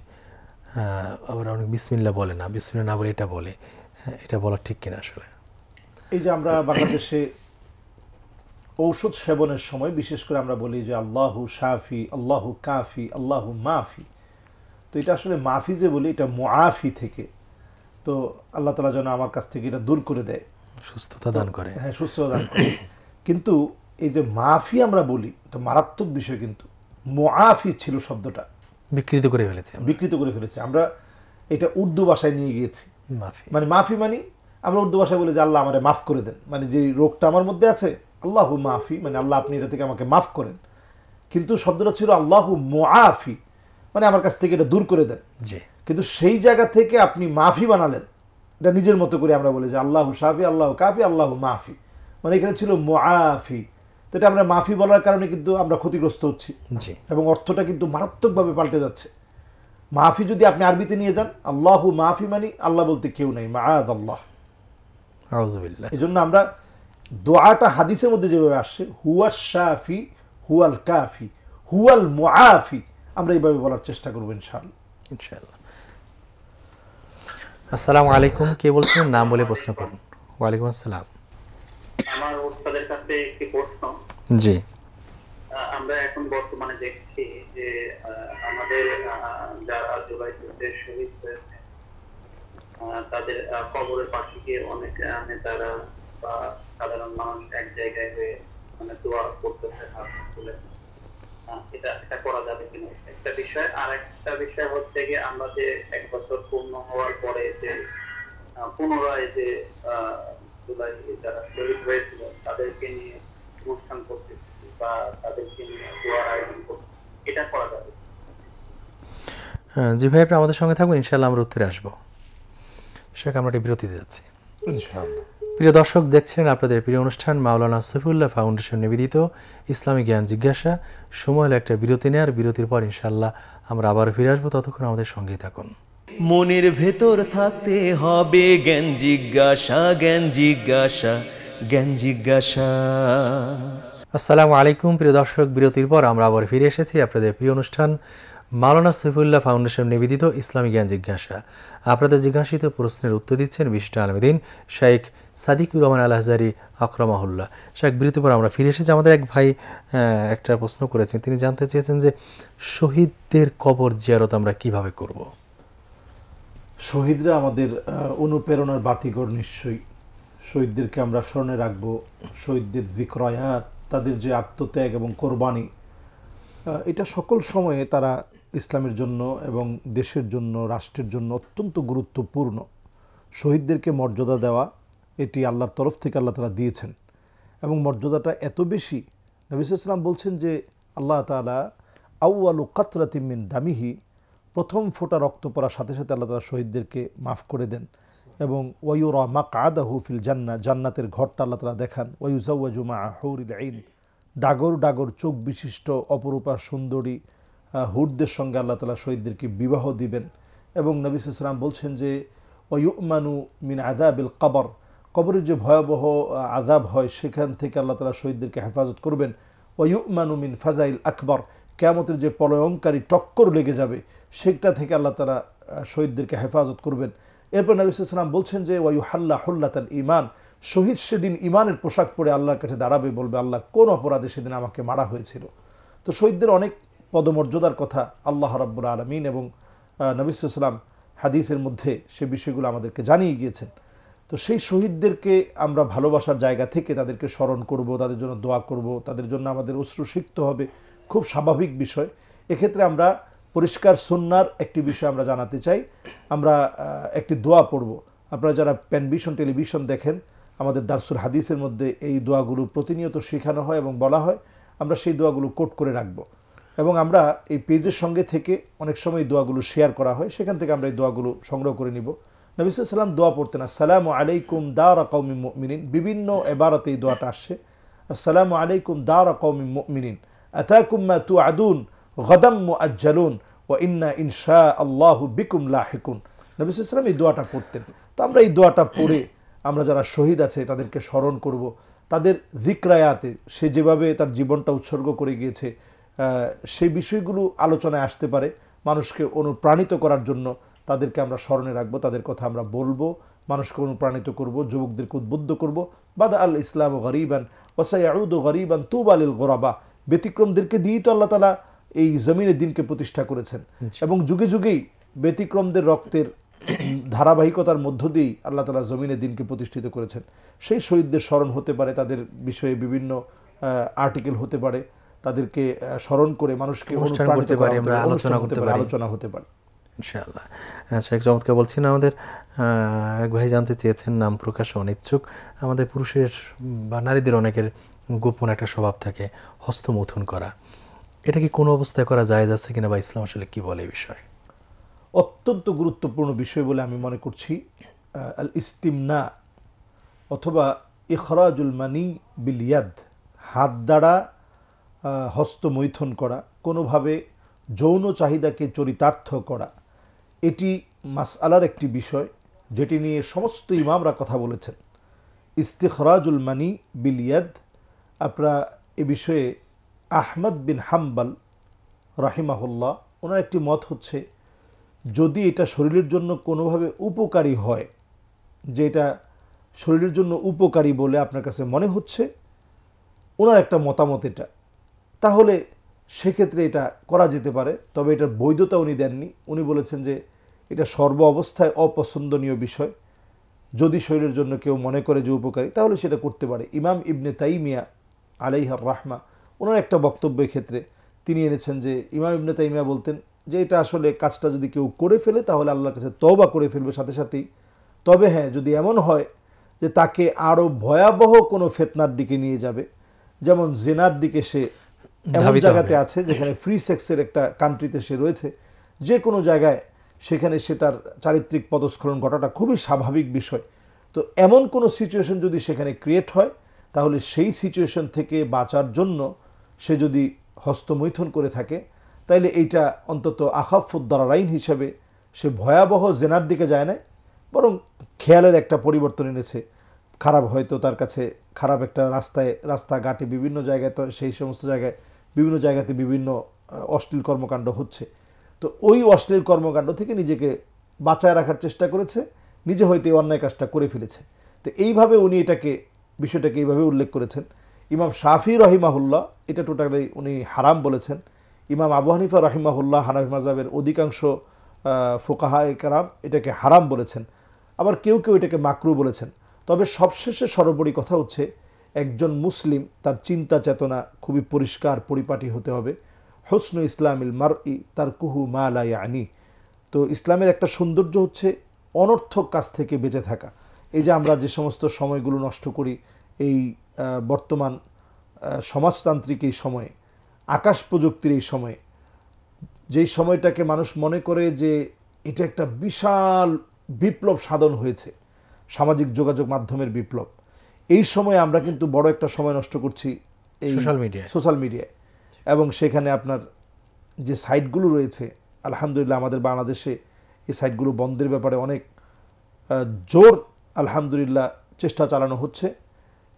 আবার অনেক বিসমিল্লাহ বলে না, বিসমিল্লাহ না বলে এটা বলে, এটা বলা ঠিক কিনা আসলে? এই যে আমরা বাংলাদেশে ঔষধ সেবনের সময় বিশেষ করে আমরা বলি যে আল্লাহু শাফি, আল্লাহু কাফি, আল্লাহু মাফি, তো এটা আসলে মাফি যে বলি, এটা মুআফি থেকে, তো আল্লাহ তাআলা যেন আমার কাছ থেকে এটা দূর করে দেয়, সুস্থতা দান করে। হ্যাঁ, সুস্থতা দান করে। কিন্তু এই যে মাফি আমরা বলি, এটা মারাত্মক বিষয়, কিন্তু মুআফি ছিল শব্দটা বিকৃত করে ফেলেছে, বিকৃত করে ফেলেছে। আমরা এটা উর্দু ভাষায় নিয়ে গিয়েছি, মাফি মানে মাফি মানে আমরা উর্দু ভাষায় বলি যে আল্লাহ আমারে মাফ করে দেন, মানে যে রোগটা আমার মধ্যে আছে, আল্লাহু মাফি, মানে আল্লাহ আপনি এটা থেকে আমাকে মাফ করেন। কিন্তু শব্দটা ছিল আল্লাহু মুআফি, মানে আমার কাছ থেকে এটা দূর করে দেন। জি, কিন্তু সেই জায়গা থেকে আপনি মাফি বানালেন, এটা নিজের মতো করে আমরা বলি যে আল্লাহু শাফি, আল্লাহু কাফি, আল্লাহু মাফি, মানে এখানে ছিল মুআফি। তো এটা আমরা মাফি বলার কারণে কিন্তু আমরা ক্ষতিগ্রস্ত হচ্ছি, জি, এবং অর্থটা কিন্তু মারাত্মকভাবে পাল্টে যাচ্ছে। মাফি যদি আপনি আরবিতে নিয়ে যান, আল্লাহু মাফি মানে আল্লাহ বলতে কেউ নাই, মাআদ আল্লাহ। আউযুবিল্লাহ। এই জন্য আমরা দোয়াটা হাদিসের মধ্যে যেভাবে আসছে, হুয়াল শাফি, হুয়াল কাফি, হুয়াল মুআফি, আমরা এইভাবে বলার চেষ্টা করবো ইনশাআল্লাহ। ইনশাআল্লাহ। আসসালামু আলাইকুম, কে বলছেন? নাম বলে প্রশ্ন করুন। ওয়ালাইকুম আসসালাম। আমার ওস্তাদের কাছে একটি প্রশ্ন। জি, আমরা এখন বর্তমানে দেখছি যে আমাদের যারা জুলাই যুদ্ধে শহীদ হয়েছে তাদের কবরের পাশে গিয়ে অনেক নেতারা বা সাধারণ মানুষ এক জায়গায় হয়ে মানে দোয়া করতেছে, হাত তুলে। এটা করা যাবে কিনা একটা বিষয়। আর একটা বিষয় হচ্ছে কি, আমরা যে 1 বছর পূর্ণ হওয়ার পরে যে পুনরায় যে জুলাই যারা শহীদ হয়েছিল তাদেরকে নিয়ে অনুষ্ঠান করতেছি বা তাদেরকে নিয়ে দোয়ার আয়োজন করতেছি, এটা করা যাবে? জি ভাই, আপনি আমাদের সঙ্গে থাকুন, ইনশাআল্লাহ আমরা উত্তরে আসবো। শেখ, আমরা একটি বিরতিতে যাচ্ছি। ইনশাআল্লাহ। প্রিয় দর্শক, দেখছেন আপনাদের প্রিয় অনুষ্ঠান মাওলানা সফিউল্লাহ ফাউন্ডেশন নিবেদিত ইসলামী জ্ঞান জিজ্ঞাসা। সময় হলো একটা বিরতি নেওয়ার, বিরতির পর ইনশাআল্লাহ আমরা আবার ফিরে আসবো, ততক্ষণ আমাদের সঙ্গেই থাকুন। মনের ভেতর থাকতে হবে জ্ঞান জিজ্ঞাসা, জ্ঞান জিজ্ঞাসা, জ্ঞান জিজ্ঞাসা। আসসালামু আলাইকুম প্রিয় দর্শক, বিরতির পর আমরা আবার ফিরে এসেছি আপনাদের প্রিয় অনুষ্ঠান মাওলানা সফিউল্লাহ ফাউন্ডেশন নিবেদিত ইসলামী জ্ঞান জিজ্ঞাসা। আপনাদের জিজ্ঞাসিত প্রশ্নের উত্তর দিচ্ছেন বিশিষ্ট আলেমদ্বীন শেখ সাদিকুর রহমান আল আজহারী আকরামাহুল্লাহ। শেখ, বিরতির পর আমরা ফিরে এসেছি। আমাদের এক ভাই একটা প্রশ্ন করেছেন, তিনি জানতে চেয়েছেন যে শহীদদের কবর জিয়ারত আমরা কিভাবে করব? শহীদরা আমাদের অনুপ্রেরণার বাতিঘর, নিশ্চয়ই শহীদদেরকে আমরা স্মরণে রাখব, শহীদদের যিকরায়াত, তাদের যে আত্মত্যাগ এবং কোরবানি, এটা সকল সময়ে তারা ইসলামের জন্য এবং দেশের জন্য, রাষ্ট্রের জন্য অত্যন্ত গুরুত্বপূর্ণ। শহীদদেরকে মর্যাদা দেওয়া এটি আল্লাহর তরফ থেকে আল্লাহ তাআলা দিয়েছেন এবং মর্যাদাটা এত বেশি, নবী সাল্লাল্লাহু আলাইহি ওয়াসাল্লাম বলছেন যে আল্লাহ তাআলা আউয়ালু কাতরাতিম মিন দামিহি, প্রথম ফোঁটা রক্ত পড়ার সাথে সাথে আল্লাহ তাআলা শহীদদেরকে মাফ করে দেন এবং ওয়ায়ুরা মাকআদাহু ফিল জান্নাহ, জান্নাতের ঘরটা আল্লাহ তাআলা দেখান। ওয়ায়ুজাওয়াজু মা হুরিল আইন, ডাগর ডাগর চোখ বিশিষ্ট অপরূপা সুন্দরী হুরদের সঙ্গে আল্লাহ তাআলা শহীদদেরকে বিবাহ দিবেন। এবং নবী সাল্লাল্লাহু আলাইহি ওয়াসাল্লাম বলছেন যে ওয়ায়ুমানু মিন আযাবিল কবর, কবরের যে ভয়াবহ আযাব হয় সেখান থেকে আল্লাহ তাআলা শহীদদেরকে হেফাজত করবেন। ওয়ায়ুমানু মিন ফাজাইল আকবর, কিয়ামতের যে প্রলয়ঙ্কারী টক্কর লেগে যাবে সেটা থেকে আল্লাহ তাআলা শহীদদেরকে হেফাজত করবেন। এরপর নবী সাল্লাল্লাহু আলাইহি ওয়াসাল্লাম বলছেন যে ওয়ায়ুহাল্লা হুল্লাতাল ঈমান, শহীদ সেদিন ঈমানের পোশাক পরে আল্লাহর কাছে দাঁড়াবে, বলবে আল্লাহ কোন অপরাধে সেদিন আমাকে মারা হয়েছিল। তো শহীদদের অনেক পদমর্যাদার কথা আল্লাহ রাব্বুল আলামিন এবং নবী সাল্লাল্লাহু আলাইহি ওয়াসাল্লাম হাদিসের মধ্যে সে বিষয়গুলো আমাদেরকে জানিয়ে গিয়েছেন। তো সেই শহীদদেরকে আমরা ভালোবাসার জায়গা থেকে তাদেরকে স্মরণ করব, তাদের জন্য দোয়া করব, তাদের জন্য আমাদের অশ্রু সিক্ত হবে, খুব স্বাভাবিক বিষয়। এক্ষেত্রে আমরা পরিষ্কার সুন্নাহর একটি বিষয় আমরা জানাতে চাই। আমরা একটি দোয়া পড়ব। আপনারা যারা প্যানভিশন টেলিভিশন দেখেন, আমাদের দারসুল হাদিসের মধ্যে এই দোয়াগুলো প্রতিনিয়ত শেখানো হয় এবং বলা হয়, আমরা সেই দোয়াগুলো কোট করে রাখব এবং আমরা এই পেজের সঙ্গে থেকে অনেক সময় দোয়াগুলো শেয়ার করা হয়, সেখান থেকে আমরা এই দোয়াগুলো সংগ্রহ করে নিব। নবী সাল্লাল্লাহু আলাইহি ওয়াসাল্লাম দোয়া পড়তেন আসসালামু আলাইকুম দারা কওমিল মুমিনিন, বিভিন্ন ইবারতে এই দোয়াটা আসছে, আসসালামু আলাইকুম দারা কওমিল মুমিনিন আতাকুম মা তুআদুন গাদাম মুআজ্জালুন ওয়া ইন্না ইনশাআল্লাহু বিকুম লাহিকুন। নবী সাল্লাল্লাহু আলাইহি ওয়াসাল্লাম এই দোয়াটা পড়তেন। তো আমরা এই দোয়াটা পড়ে আমরা যারা শহীদ আছে তাদেরকে স্মরণ করব, তাদের যিকরায়াতে সে যেভাবে তার জীবনটা উৎসর্গ করে গিয়েছে সেই বিষয়গুলো আলোচনায় আসতে পারে, মানুষকে অনুপ্রাণিত করার জন্য তাদেরকে আমরা স্মরণে রাখবো, তাদের কথা আমরা বলবো, মানুষকে অনুপ্রাণিত করব, যুবকদেরকে উদ্বুদ্ধ করব। বাদা আল ইসলাম গরিবান ওয়াসায়াউদু গরিবান তুবা লিল গুরাবা, ব্যতিক্রমদেরকে দিয়েই তো আল্লাহ তাআলা এই জমিনে দিনকে প্রতিষ্ঠা করেছেন এবং যুগে যুগেই ব্যতিক্রমদের রক্তের ধারাবাহিকতার মধ্য দিয়েই আল্লাহ তাআলা জমিনে দিনকে প্রতিষ্ঠিত করেছেন। সেই শহীদদের স্মরণ হতে পারে, তাদের বিষয়ে বিভিন্ন আর্টিকেল হতে পারে, তাদেরকে স্মরণ করে মানুষকে অনুপ্রাণিত করা, আমরা আলোচনা হতে পারে ইনশাআল্লাহ। আচ্ছা, এক চমৎকার বলছেন, আমাদের এক ভাই জানতে চেয়েছেন, নাম প্রকাশে অনিচ্ছুক, আমাদের পুরুষের বা নারীদের অনেকের গোপন একটা স্বভাব থাকে হস্তমৈথুন করা, এটা কি কোনো অবস্থায় করা জায়েজ আছে কিনা বা ইসলাম আসলে কি বলে এই বিষয়ে? অত্যন্ত গুরুত্বপূর্ণ বিষয় বলে আমি মনে করছি। আল ইস্তিমনা অথবা ইখরাজুল মানি বিল ইয়াদ, হাত দ্বারা হস্তমৈথুন করা, কোনোভাবে যৌন চাহিদাকে চরিতার্থ করা, এটি মাসআলার একটি বিষয় যেটি নিয়ে সমস্ত ইমামরা কথা বলেছেন। ইস্তিখরাজুল মানি বিল ইয়াদ, আপনারা এ বিষয়ে আহমদ বিন হাম্বল রাহিমাহুল্লাহ ওনার একটি মত হচ্ছে, যদি এটা শরীরের জন্য কোনোভাবে উপকারী হয়, যে এটা শরীরের জন্য উপকারী বলে আপনার কাছে মনে হচ্ছে, ওনার একটা মতামত এটা, তাহলে সেক্ষেত্রে এটা করা যেতে পারে। তবে এটার বৈধতা উনি দেননি। উনি বলেছেন যে এটা সর্ব অবস্থায় অপছন্দনীয় বিষয়, যদি শরীরের জন্য কেউ মনে করে যে উপকারী তাহলে সেটা করতে পারে। ইমাম ইবনে তাইমিয়া আলাইহির রাহমা ওনার একটা বক্তব্যের ক্ষেত্রে তিনি এনেছেন যে ইমাম ইবনে তাইমিয়া বলতেন যে এটা আসলে কাজটা যদি কেউ করে ফেলে তাহলে আল্লাহর কাছে তওবা করে ফেলবে সাথে সাথেই। তবে হ্যাঁ, যদি এমন হয় যে তাকে আরও ভয়াবহ কোনো ফিতনার দিকে নিয়ে যাবে, যেমন জিনার দিকে সে এমন জায়গাতে আছে যেখানে ফ্রি সেক্সের একটা কান্ট্রিতে সে রয়েছে, যে কোনো জায়গায় সেখানে সে তার চারিত্রিক পদস্খলন ঘটাটা খুবই স্বাভাবিক বিষয়। তো এমন কোনো সিচুয়েশন যদি সেখানে ক্রিয়েট হয়, তাহলে সেই সিচুয়েশন থেকে বাঁচার জন্য সে যদি হস্তমৈথুন করে থাকে, তাইলে এইটা অন্তত আখাফুদ্দারাইন হিসাবে সে ভয়াবহ জেনার দিকে যায় না, বরং খেয়ালের একটা পরিবর্তন এনেছে। খারাপ হয়তো তার কাছে খারাপ একটা রাস্তাঘাটে বিভিন্ন জায়গায়, তো সেই সমস্ত জায়গায় বিভিন্ন জায়গাতে বিভিন্ন অশ্লীল কর্মকাণ্ড হচ্ছে, তো ওই অশ্লীল কর্মকাণ্ড থেকে নিজেকে বাঁচায় রাখার চেষ্টা করেছে, নিজে হয়তো এই অন্যায় কাজটা করে ফেলেছে। তো এইভাবে উনি বিষয়টাকে এইভাবে উল্লেখ করেছেন। ইমাম শাফি রহিমাহুল্লাহ এটা টোটালি উনি হারাম বলেছেন। ইমাম আবু হানিফা রহিমাহুল্লাহ হানাফি মাযহাবের অধিকাংশ ফুকাহা কেরাম এটাকে হারাম বলেছেন, আবার কেউ কেউ এটাকে মাকরু বলেছেন। তবে সবশেষে সর্বোপরি কথা হচ্ছে একজন মুসলিম তার চিন্তা চেতনা খুবই পরিষ্কার পরিপাটি হতে হবে। হুসনু ইসলামিল মারই তারকুহু মা লা ইয়ানি। তো ইসলামের একটা সৌন্দর্য হচ্ছে অনর্থক কাজ থেকে বেঁচে থাকা। এই যে আমরা যে সমস্ত সময়গুলো নষ্ট করি এই বর্তমান সমাজতান্ত্রিক এই সময়ে, আকাশ প্রযুক্তির এই সময়ে, যেই সময়টাকে মানুষ মনে করে যে এটা একটা বিশাল বিপ্লব সাধন হয়েছে, সামাজিক যোগাযোগ মাধ্যমের বিপ্লব, এই সময়ে আমরা কিন্তু বড় একটা সময় নষ্ট করছি এই সোশ্যাল মিডিয়ায়। এবং সেখানে আপনার যে সাইটগুলো রয়েছে, আলহামদুলিল্লাহ আমাদের বাংলাদেশে এই সাইটগুলো বন্ধের ব্যাপারে অনেক জোর আলহামদুলিল্লাহ চেষ্টা চালানো হচ্ছে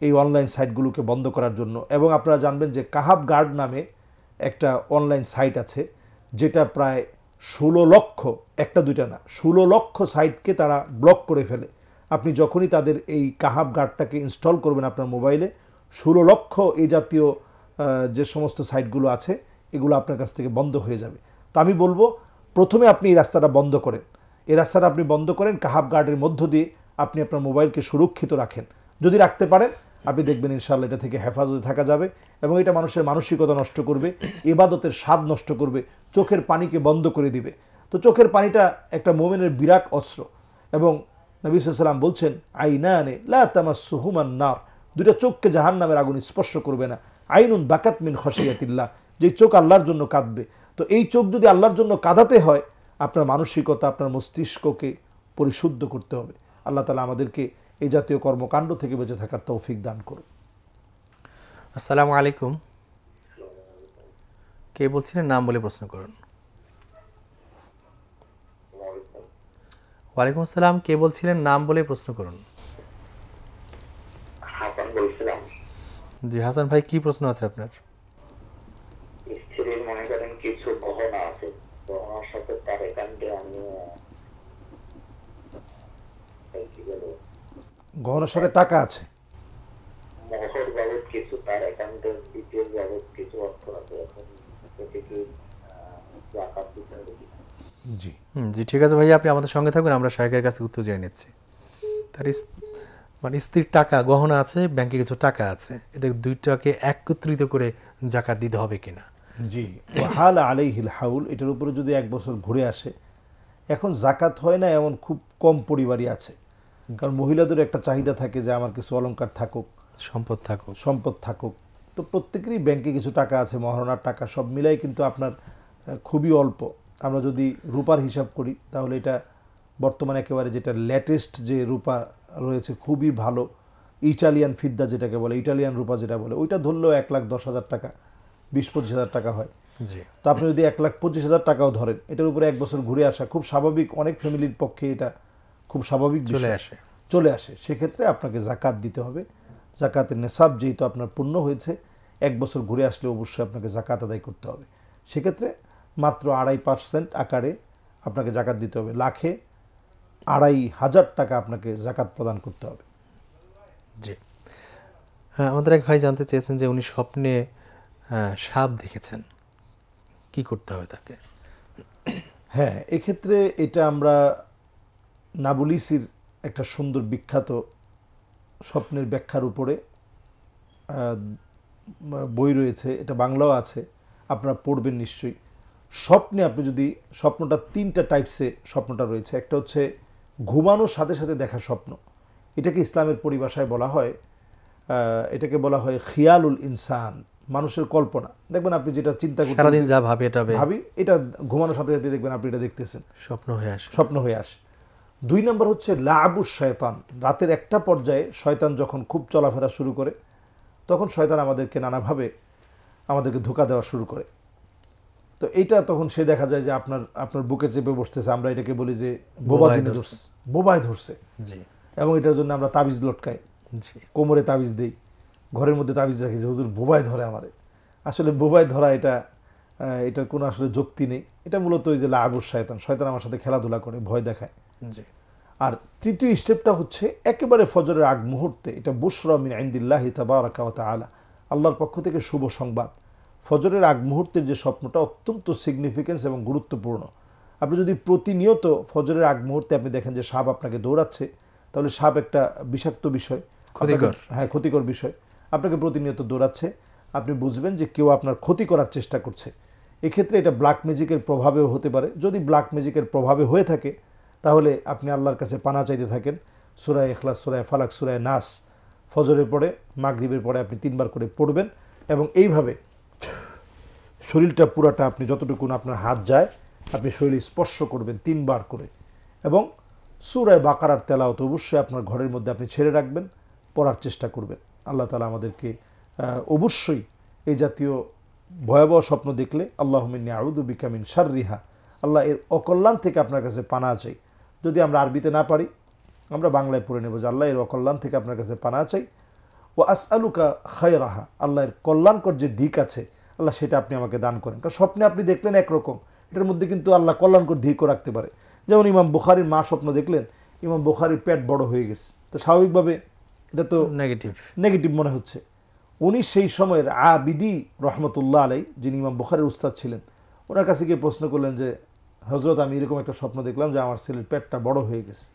এই অনলাইন সাইটগুলোকে বন্ধ করার জন্য। এবং আপনারা জানবেন যে কাহাব গার্ড নামে একটা অনলাইন সাইট আছে যেটা প্রায় 16 লক্ষ, একটা দুইটা না, 16 লক্ষ সাইটকে তারা ব্লক করে ফেলে। আপনি যখনই তাদের এই কাহাব গার্ডটাকে ইনস্টল করবেন আপনার মোবাইলে, 16 লক্ষ এই জাতীয় যে সমস্ত সাইটগুলো আছে এগুলো আপনার কাছ থেকে বন্ধ হয়ে যাবে। তো আমি বলবো প্রথমে আপনি এই রাস্তাটা বন্ধ করেন, এই রাস্তাটা আপনি বন্ধ করেন, কাহাব গার্ডের মধ্য দিয়ে আপনি আপনার মোবাইলকে সুরক্ষিত রাখেন। যদি রাখতে পারেন আপনি দেখবেন ইনশাআল্লাহ এটা থেকে হেফাজতে থাকা যাবে। এবং এটা মানুষের মানসিকতা নষ্ট করবে, ইবাদতের স্বাদ নষ্ট করবে, চোখের পানিকে বন্ধ করে দিবে। তো চোখের পানিটা একটা মুমিনের বিরাট অস্ত্র। এবং নবী সাল্লাল্লাহু আলাইহি ওয়াসাল্লাম বলছেন আইনানে লা তামাসসুহুমান নার, দুইটা চোখকে জাহান্নামের আগুন স্পর্শ করবে না। আইনুন বাকাত মিন খশিয়াতিল্লাহ, যে চোখ আল্লাহর জন্য কাঁদবে। তো এই চোখ যদি আল্লাহর জন্য কাঁদাতে হয় আপনার মানসিকতা, আপনার মস্তিষ্ককে পরিশুদ্ধ করতে হবে। আল্লাহ তাআলা আমাদেরকে এই জাতীয় কর্মকাণ্ড থেকে বেঁচে থাকার তৌফিক দান করুন। আসসালামু আলাইকুম, কে বলছিলেন? নাম বলে প্রশ্ন করুন। ওয়ালাইকুম আসসালাম, কে বলছিলেন? নাম বলে প্রশ্ন করুন। হাসান বলছিলাম। জি হাসান ভাই, কি প্রশ্ন আছে আপনার? স্ত্রীর মনে করেন কিছু গহনা আছে, গহনার সাথে তার একান্তে আমি গহনার সাথে টাকা আছে, মোহর বাবদ কিছু, তার একান্তে দ্বিতীয় বাবদ কিছু অর্থ আছে, এখন এতে কি জাকাত দিতে হবে কিনা? জি জি ঠিক আছে ভাইয়া, আপনি আমাদের সঙ্গে থাকুন, আমরা শাহেখের কাছে উত্তর জেনে নিচ্ছি। তার মানে স্ত্রীর টাকা, গহনা আছে, ব্যাংকে কিছু টাকা আছে, এটা দুইটাকে একত্রিত করে জাকাত দিতে হবে কিনা? জি, হাল আলাইহিল হাউল, এটার উপরে যদি 1 বছর ঘুরে আসে, এখন জাকাত হয় না এমন খুব কম পরিবারই আছে। কারণ মহিলাদের একটা চাহিদা থাকে যে আমার কিছু অলংকার থাকুক, সম্পদ থাকুক। তো প্রত্যেকেরই ব্যাংকে কিছু টাকা আছে, মহারণার টাকা, সব মিলাই কিন্তু আপনার খুবই অল্প। আমরা যদি রূপার হিসাব করি তাহলে এটা বর্তমানে একেবারে যেটা লেটেস্ট যে রূপা রয়েছে খুবই ভালো, ইটালিয়ান ফিদ্দা যেটাকে বলে, ইটালিয়ান রূপা যেটা বলে, ওইটা ধরলেও 1,10,000 টাকা, 20-25,000 টাকা হয়। তো আপনি যদি 1,25,000 টাকাও ধরেন, এটার উপরে 1 বছর ঘুরে আসা খুব স্বাভাবিক, অনেক ফ্যামিলির পক্ষে এটা খুব স্বাভাবিক চলে আসে। সেক্ষেত্রে আপনাকে জাকাত দিতে হবে। জাকাতের নেশাব যেহেতু আপনার পূর্ণ হয়েছে, 1 বছর ঘুরে আসলে অবশ্যই আপনাকে জাকাত আদায় করতে হবে। সেক্ষেত্রে মাত্র 2.5% আকারে আপনাকে জাকাত দিতে হবে। লাখে 2,500 টাকা আপনাকে জাকাত প্রদান করতে হবে। জি হ্যাঁ, আমাদের এক ভাই জানতে চেয়েছেন যে উনি স্বপ্নে সাপ দেখেছেন, কি করতে হবে তাকে? হ্যাঁ, এক্ষেত্রে এটা আমরা নাবুলিসির একটা সুন্দর বিখ্যাত স্বপ্নের ব্যাখ্যার উপরে বই রয়েছে, এটা বাংলাও আছে, আপনারা পড়বেন নিশ্চয়ই। স্বপ্নে আপনি যদি, স্বপ্নটা 3টা টাইপসে স্বপ্নটা রয়েছে। একটা হচ্ছে ঘুমানোর সাথে সাথে দেখা স্বপ্ন, এটাকে ইসলামের পরিভাষায় বলা হয়, এটাকে বলা হয় খিয়ালুল ইনসান, মানুষের কল্পনা। দেখবেন আপনি যেটা চিন্তা করতে সারাদিন যা ভাবি এটা ঘুমানোর সাথে সাথে দেখবেন আপনি এটা দেখতেছেন, স্বপ্ন হয়ে আসে। 2 নম্বর হচ্ছে লাবুশ শয়তান, রাতের একটা পর্যায়ে শয়তান যখন খুব চলাফেরা শুরু করে তখন শয়তান আমাদেরকে নানাভাবে আমাদেরকে ধোঁকা দেওয়া শুরু করে। তো এইটা তখন সে দেখা যায় যে আপনার বুকে চেপে বসতেছে, আমরা এটাকে বলি যে বোবায় ধরছে। এবং এটার জন্য আমরা তাবিজ লটকাই, কোমরে তাবিজ দেই, ঘরের মধ্যে তাবিজ রাখি যে হুজুর বোবায় ধরে আমারে। আসলে বোবায় ধরা এটার কোনো আসলে যুক্তি নেই। এটা মূলত ওই যে লাবুশ শয়তান, শয়তান আমার সাথে খেলাধুলা করে, ভয় দেখায়। আর তৃতীয় স্টেপটা হচ্ছে একেবারে ফজরের আগ মুহূর্তে, এটা বুশরা মিন ইনদিল্লাহি তাবারাকা ওয়া তাআলা, আল্লাহর পক্ষ থেকে শুভ সংবাদ। ফজরের আগ মুহূর্তের যে স্বপ্নটা অত্যন্ত সিগনিফিকেন্স এবং গুরুত্বপূর্ণ। আপনি যদি প্রতিনিয়ত ফজরের আগ মুহূর্তে আপনি দেখেন যে সাপ আপনাকে দৌড়াচ্ছে, তাহলে সাপ একটা বিষাক্ত বিষয়, ক্ষতিকর। হ্যাঁ ক্ষতিকর বিষয়, আপনাকে প্রতিনিয়ত দৌড়াচ্ছে, আপনি বুঝবেন যে কেউ আপনার ক্ষতি করার চেষ্টা করছে। এক্ষেত্রে এটা ব্ল্যাক ম্যাজিকের প্রভাবেও হতে পারে। যদি ব্ল্যাক ম্যাজিকের প্রভাবে হয়ে থাকে তাহলে আপনি আল্লাহর কাছে পানা চাইতে থাকেন, সূরা ইখলাস, সূরা ফালাক, সূরা নাস ফজরের পরে, মাগরিবের পরে আপনি 3 বার করে পড়বেন এবং এইভাবে শরীরটা পুরাটা আপনি যতটুকু আপনার হাত যায় আপনি শরীর স্পর্শ করবেন 3 বার করে। এবং সূরা বাকারার তেলাওয়াত অবশ্যই আপনার ঘরের মধ্যে আপনি ছেড়ে রাখবেন, পড়ার চেষ্টা করবেন। আল্লাহ তাআলা আমাদেরকে অবশ্যই এই জাতীয় ভয়াবহ স্বপ্ন দেখলে আল্লাহুম্মা ইন্নী আউযু বিকা মিন শাররিহা, আল্লাহ এর অকল্যাণ থেকে আপনার কাছে পানা চাই। যদি আমরা আরবিতে না পারি আমরা বাংলায় পড়ে নেব যে আল্লাহ এর অকল্যাণ থেকে আপনার কাছে পানা চাই। ও আসআলুকা খায়রাহা, আল্লাহ এর কল্যাণকর যে দিক আছে আল্লাহ সেটা আপনি আমাকে দান করেন। কারণ স্বপ্নে আপনি দেখলেন একরকম, এটার মধ্যে কিন্তু আল্লাহ কল্যাণকর দিকও রাখতে পারে। যেমন ইমাম বুখারীর মা স্বপ্ন দেখলেন ইমাম বুখারীর পেট বড় হয়ে গেছে, তো স্বাভাবিকভাবে এটা তো নেগেটিভ মনে হচ্ছে। উনি সেই সময়ের আবিদি রহমতুল্লাহ আলাই, যিনি ইমাম বুখারীর উস্তাদ ছিলেন, ওনার কাছে গিয়ে প্রশ্ন করলেন যে হযরত আমি এরকম একটা স্বপ্ন দেখলাম যে আমার ছেলের পেটটা বড় হয়ে গেছে।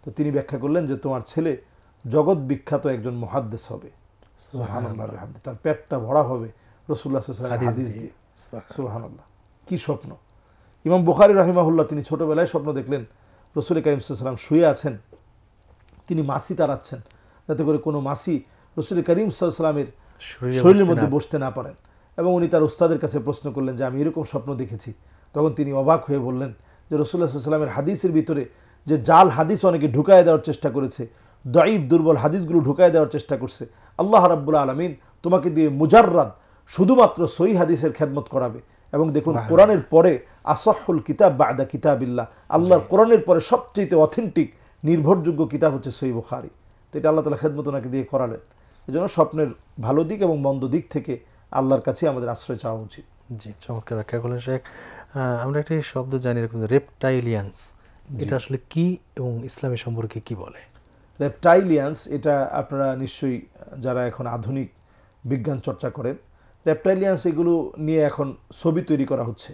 তো তিনি ব্যাখ্যা করলেন যে তোমার ছেলে জগৎ বিখ্যাত একজন মুহাদ্দিস হবে, সুবহানাল্লাহ, তার পেটটা ভরা হবে রাসূলুল্লাহ সাল্লাল্লাহু আলাইহি ওয়াসাল্লাম হাদিস দিয়ে। সুবহানাল্লাহ, কি স্বপ্ন! ইমাম বুখারী রাহিমাহুল্লাহ তিনি ছোটবেলায় স্বপ্ন দেখলেন রাসূল কারীম সাল্লাল্লাহু আলাইহি ওয়াসাল্লাম শুয়ে আছেন, তিনি মাছি তাড়াচ্ছেন যাতে করে কোনো মাছি রাসূল কারীম সাল্লাল্লাহু আলাইহি ওয়াসাল্লামের শরীরের মধ্যে বসতে না পারেন। এবং উনি তার উস্তাদের কাছে প্রশ্ন করলেন যে আমি এরকম স্বপ্ন দেখেছি। তখন তিনি অবাক হয়ে বললেন যে রাসূলুল্লাহ সাল্লাল্লাহু আলাইহি ওয়াসাল্লামের হাদিসের ভিতরে যে জাল হাদিস অনেকে ঢুকায় দেওয়ার চেষ্টা করেছে, দাঈফ দুর্বল হাদিসগুলো ঢুকায় দেওয়ার চেষ্টা করছে, আল্লাহ রাব্বুল আলামিন তোমাকে দিয়ে মুজাররাদ শুধুমাত্র সহিহ হাদিসের খেদমত করাবে। এবং দেখুন কোরআনের পরে আসহুল কিতাব বা'দা কিতাবিল্লাহ, আল্লাহর কোরআনের পরে সবচেয়ে অথেন্টিক নির্ভরযোগ্য কিতাব হচ্ছে সহিহ বুখারী। তো এটা আল্লাহ তাআলা খেদমত ওনাকে দিয়ে করালেন। এজন্য স্বপ্নের ভালো দিক এবং মন্দ দিক থেকে আল্লাহর কাছে আমাদের আশ্রয় চাওয়া উচিত। জি, চমৎকার ব্যাখ্যা করলেন শেখ। আমরা একটা শব্দ জানি এরকম রেপটাইলিয়ান্স, এটা আসলে কি এবং ইসলামের সম্পর্কে কি বলে? রেপটাইলিয়ান্স এটা আপনারা নিশ্চয়ই যারা এখন আধুনিক বিজ্ঞান চর্চা করেন, রেপটাইলিয়ান্স এগুলো নিয়ে এখন ছবি তৈরি করা হচ্ছে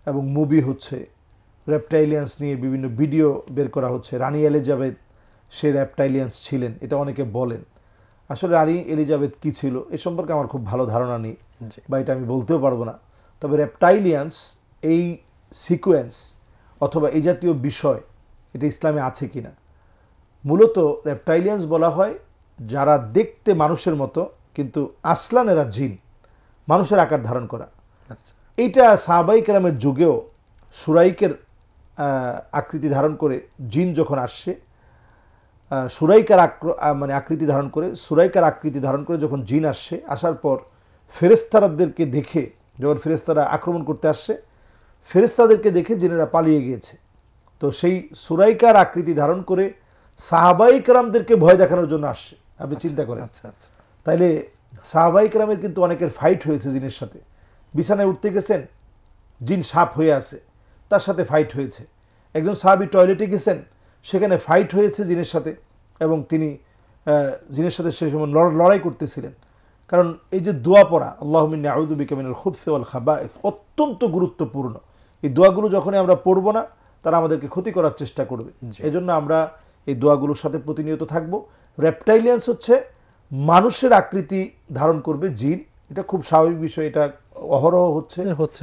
এবং মুভি হচ্ছে। রেপটাইলিয়ান্স নিয়ে বিভিন্ন ভিডিও বের করা হচ্ছে। রানী এলিজাবেথ সে রেপটাইলিয়ান্স ছিলেন, এটা অনেকে বলেন। আসলে রানী এলিজাবেথ কি ছিল এ সম্পর্কে আমার খুব ভালো ধারণা নেই, বা এটা আমি বলতেও পারবো না। তবে রেপটাইলিয়ান্স এই সিকোয়েন্স অথবা এই জাতীয় বিষয় এটা ইসলামে আছে কিনা। মূলত রেপটাইলিয়ান্স বলা হয় যারা দেখতে মানুষের মতো কিন্তু আসলান এরা জিন, মানুষের আকার ধারণ করা। এইটা সাহাবায়ে কেরামের যুগেও সুরাইকের আকৃতি ধারণ করে জিন যখন আসছে, সুরাইকার মানে আকৃতি ধারণ করে, সুরাইকার আকৃতি ধারণ করে যখন জিন আসছে, আসার পর ফেরেশতাদেরকে দেখে, যখন ফেরেশতারা আক্রমণ করতে আসছে, ফেরেশতাদেরকে দেখে জিনেরা পালিয়ে গিয়েছে। তো সেই সুরাইকার আকৃতি ধারণ করে সাহাবায়ে কেরামদেরকে ভয় দেখানোর জন্য আসছে। আপনি চিন্তা করেন। তাইলে সাহাবায়ে কেরামের কিন্তু অনেকের ফাইট হয়েছে জিনের সাথে। বিছানায় উঠতে গেছেন, জিন সাপ হয়ে আছে, তার সাথে ফাইট হয়েছে। একজন সাহাবী টয়লেটে গেছেন, সেখানে ফাইট হয়েছে জিনের সাথে, এবং তিনি জিনের সাথে সেই সময় লড়াই করতেছিলেন। কারণ এই যে দোয়া পড়া, আল্লাহুম্মা ইন্নী আউযু বিকা মিনাল খুবসি ওয়াল খাবাইস, অত্যন্ত গুরুত্বপূর্ণ। এই দোয়াগুলো যখনই আমরা পড়ব না, তারা আমাদেরকে ক্ষতি করার চেষ্টা করবে। এজন্য আমরা এই দোয়াগুলোর সাথে প্রতিনিয়ত থাকব। রেপটাইলিয়ান্স হচ্ছে মানুষের আকৃতি ধারণ করবে জিন, এটা খুব স্বাভাবিক বিষয়, এটা অহরহ হচ্ছে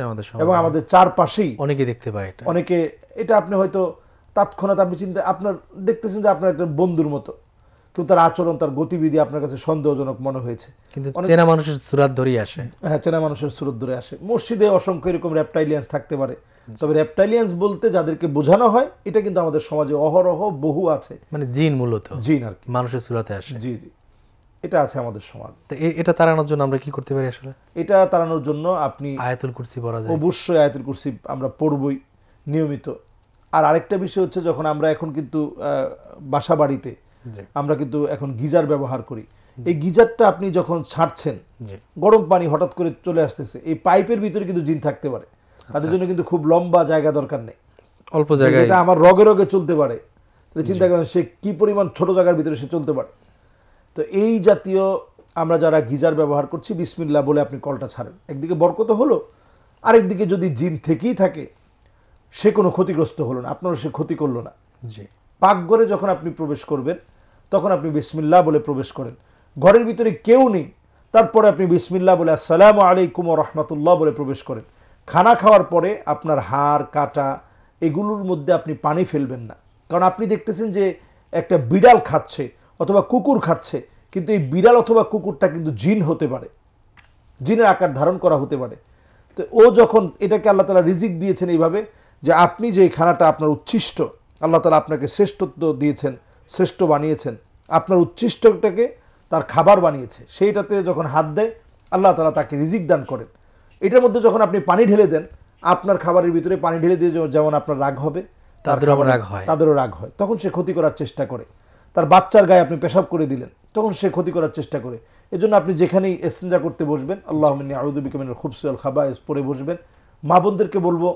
আমাদের এবং আমাদের চারপাশেই অনেকে দেখতে পায় এটা। অনেকে এটা আপনি হয়তো তৎক্ষণাৎ আপনি চিন্তা আপনার দেখতেছেন যে আপনার একটা বন্ধুর মতো, কিন্তু তার আচরণ, তার গতিবিধি আপনার কাছে সন্দেহজনক মনে হয়েছে, কিন্তু চেনা মানুষের সুরাত ধরেই আসে। হ্যাঁ, চেনা মানুষের সুরত ধরে আসে। মসজিদে অসংখ্য এরকম রেপটাইলিয়ান্স থাকতে পারে। তবে রেপটাইলিয়ান্স বলতে যাদেরকে বোঝানো হয়, এটা কিন্তু আমাদের সমাজে অহরহ বহু আছে। মানে জিন, মূলত জিন আর কি, মানুষের সুরাতে আসে। জি জি, এটা আছে আমাদের সমাজ। তো এটা তাড়ানোর জন্য আমরা কি করতে পারি আসলে? এটা তাড়ানোর জন্য আপনি আয়াতুল কুরসি পড়া যায়। অবশ্যই আয়াতুল কুরসি আমরা পড়বই নিয়মিত। আর আরেকটা বিষয় হচ্ছে, যখন আমরা এখন কিন্তু বাসা বাড়িতে আমরা কিন্তু এখন গিজার ব্যবহার করি, এই গিজারটা আপনি যখন ছাড়ছেন, গরম পানি হঠাৎ করে চলে আসতেছে, এই পাইপের ভিতরে কিন্তু জিন থাকতে পারে। তাদের জন্য কিন্তু খুব লম্বা জায়গা দরকার নেই, অল্প জায়গায় এটা আমার রগে রগে চলতে পারে। তাহলে চিন্তা করেন সে কি পরিমাণ ছোট জায়গার ভিতরে সে চলতে পারে। তো এই জাতীয় আমরা যারা গিজার ব্যবহার করছি, বিসমিল্লাহ বলে আপনি কলটা ছাড়েন, একদিকে বরকত হলো, আরেকদিকে যদি জিন থেকেই থাকে সে কোনো ক্ষতিগ্রস্ত হলো না, আপনারও সে ক্ষতি করলো না। জি, পাকঘরে যখন আপনি প্রবেশ করবেন তখন আপনি বিসমিল্লাহ বলে প্রবেশ করেন। ঘরের ভিতরে কেউ নেই, তারপরে আপনি বিসমিল্লাহ বলে আসসালামু আলাইকুম ওয়া রাহমাতুল্লাহ বলে প্রবেশ করেন। খানা খাওয়ার পরে আপনার হাড় কাটা এগুলোর মধ্যে আপনি পানি ফেলবেন না, কারণ আপনি দেখতেছেন যে একটা বিড়াল খাচ্ছে অথবা কুকুর খাচ্ছে, কিন্তু এই বিড়াল অথবা কুকুরটা কিন্তু জিন হতে পারে, জিনের আকার ধারণ করা হতে পারে। তো ও যখন এটাকে আল্লাহ তাআলা রিজিক দিয়েছেন এইভাবে যে আপনি যে খানাটা আপনার উচ্ছিষ্ট, আল্লাহ তাআলা আপনাকে শ্রেষ্ঠত্ব দিয়েছেন, শ্রেষ্ঠ বানিয়েছেন, আপনার উচ্ছিষ্টটাকে তার খাবার বানিয়েছে, সেইটাতে যখন হাত দেয় আল্লাহ তাআলা তাকে রিজিক দান করেন। এটার মধ্যে যখন আপনি পানি ঢেলে দেন, আপনার খাবারের ভিতরে পানি ঢেলে দিয়ে যেমন আপনার রাগ হবে, তাদেরও রাগ হয়, তখন সে ক্ষতি করার চেষ্টা করে। তার বাচ্চার গায়ে আপনি পেশাব করে দিলেন, তখন সে ক্ষতি করার চেষ্টা করে। এজন্য আপনি যেখানেই ইসতিনজা করতে বসবেন আল্লাহুম্মা ইন্নী আউযু বিকা মিনাল খুবসি ওয়াল খাবায়েস পড়ে বসবেন। মা বোনদেরকে বলবো,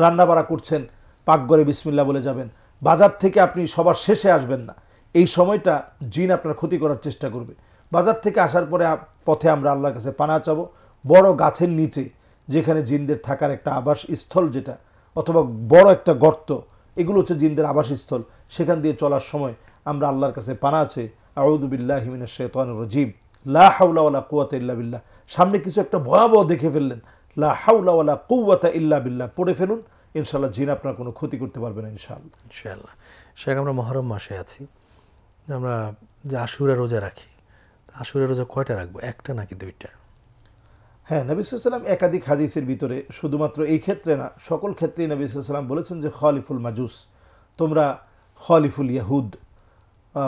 রান্না বাড়া করছেন পাকঘরে বিসমিল্লাহ বলে যাবেন। বাজার থেকে আপনি সবার শেষে আসবেন না, এই সময়টা জিন আপনার ক্ষতি করার চেষ্টা করবে। বাজার থেকে আসার পরে পথে আমরা আল্লাহর কাছে পানাহ চাবো, বড় গাছের নিচে যেখানে জিনদের থাকার একটা আবাস স্থল, যেটা অথবা বড় একটা গর্ত, এগুলো হচ্ছে জিনদের আবাসস্থল, সেখান দিয়ে চলার সময় আমরা আল্লাহর কাছে পানাহ আছে আউযু বিল্লাহি মিনাশ শাইতানির রাজিম, লা হাওলা ওয়ালা কুওয়াতা ইল্লা বিল্লাহ। সামনে কিছু একটা ভয়াবহ দেখে ফেললেন, লা হাওলা ওয়ালা কুওয়াতা ইল্লা বিল্লাহ পড়ে ফেলুন, ইনশাআল্লাহ জিন আপনার কোনো ক্ষতি করতে পারবে না ইনশাআল্লাহ। ইনশাআল্লাহ। শেখ, আমরা মুহররম মাসে আছি, আমরা যে আশুরা রোজা রাখি, আশুরা রোজা কয়টা রাখবো, একটা নাকি দুইটা? হ্যাঁ, নবী সাল্লাল্লাহু আলাইহি ওয়াসাল্লাম একাধিক হাদিসের ভিতরে, শুধুমাত্র এই ক্ষেত্রে না, সকল ক্ষেত্রেই নবী সাল্লাল্লাহু আলাইহি ওয়াসাল্লাম বলেছেন যে খলিফুল মাজুস, তোমরা খলিফুল ইয়াহুদ,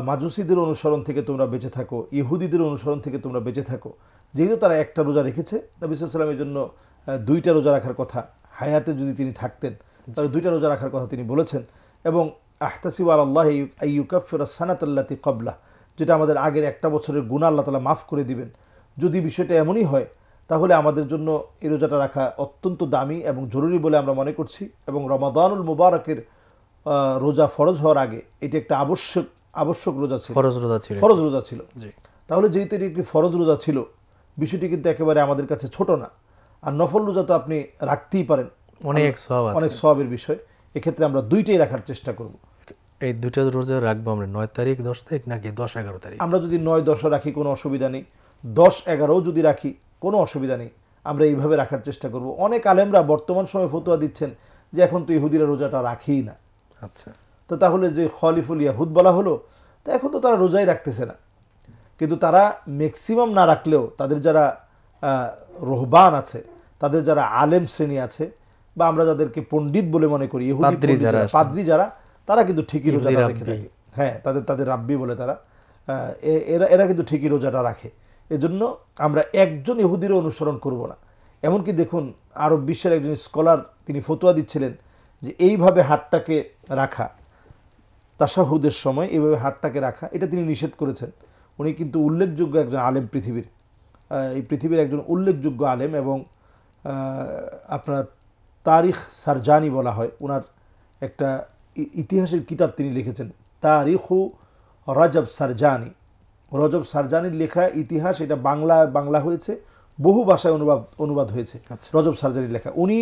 মাজুসিদের অনুসরণ থেকে তোমরা বেঁচে থাকো, ইহুদিদের অনুসরণ থেকে তোমরা বেঁচে থাকো। যেহেতু তারা একটা রোজা রেখেছে, নবী সাল্লাল্লাহু আলাইহি ওয়াসাল্লামের জন্য দুইটা রোজা রাখার কথা, হায়াতে যদি তিনি থাকতেন তাহলে দুইটা রোজা রাখার কথা তিনি বলেছেন। এবং আহতাসিবু আলাল্লাহি আইয়ুকাফিরা সানাতাল্লাতি ক্বাবলা, যেটা আমাদের আগের একটা বছরের গুনাহ আল্লাহ তাআলা মাফ করে দিবেন। যদি বিষয়টা এমনই হয় তাহলে আমাদের জন্য এই রোজাটা রাখা অত্যন্ত দামি এবং জরুরি বলে আমরা মনে করছি। এবং রমাদানুল মুবারকের রোজা ফরজ হওয়ার আগে এটি একটা আবশ্যক রোজা ছিল, ফরজ রোজা ছিল। তাহলে যেহেতু এটি একটি ফরজ রোজা ছিল, বিষয়টি কিন্তু একেবারে আমাদের কাছে ছোট না। আর নফল রোজা তো আপনি রাখতেই পারেন, অনেক সওয়াবের বিষয়। এক্ষেত্রে আমরা দুইটাই রাখার চেষ্টা করব। এই দুইটা রোজা রাখবো আমরা ৯ তারিখ ১০ তারিখ নাকি ১০-১১ তারিখ? আমরা যদি ৯-১০ রাখি কোনো অসুবিধা নেই, ১০-১১ও যদি রাখি কোনো অসুবিধা নেই, আমরা এইভাবে রাখার চেষ্টা করব। অনেক আলেমরা বর্তমান সময়ে ফতোয়া দিচ্ছেন যে এখন তো ইহুদিরা রোজাটা রাখেই না। আচ্ছা, তো তাহলে যে খলিফুল ইয়াহুদ বলা হলো, তো এখন তো তারা রোজাই রাখতেছে না। কিন্তু তারা ম্যাক্সিমাম না রাখলেও তাদের যারা রোহবান আছে, তাদের যারা আলেম শ্রেণী আছে, বা আমরা যাদেরকে পণ্ডিত বলে মনে করি, পাদ্রী যারা, তারা কিন্তু ঠিকই রোজাটা রেখে থাকে। হ্যাঁ, তাদের রাব্বি বলে তারা, এরা কিন্তু ঠিকই রোজাটা রাখে। এজন্য আমরা একজন ইহুদিরও অনুসরণ করব না। এমনকি দেখুন, আরব বিশ্বের একজন স্কলার তিনি ফতোয়া দিচ্ছিলেন যে এইভাবে হাতটাকে রাখা, তাশাহুদের সময় এইভাবে হাতটাকে রাখা, এটা তিনি নিষেধ করেছেন। উনি কিন্তু উল্লেখযোগ্য একজন আলেম, এই পৃথিবীর একজন উল্লেখযোগ্য আলেম। এবং আপনার তারিখ সারজানি বলা হয়, ওনার একটা ইতিহাসের কিতাব তিনি লিখেছেন, তারিখু রজব সারজানি। রজব সারজানির লেখা ইতিহাস, এটা বাংলা হয়েছে, বহু ভাষায় অনুবাদ হয়েছে। রজব সারজানির লেখা। উনি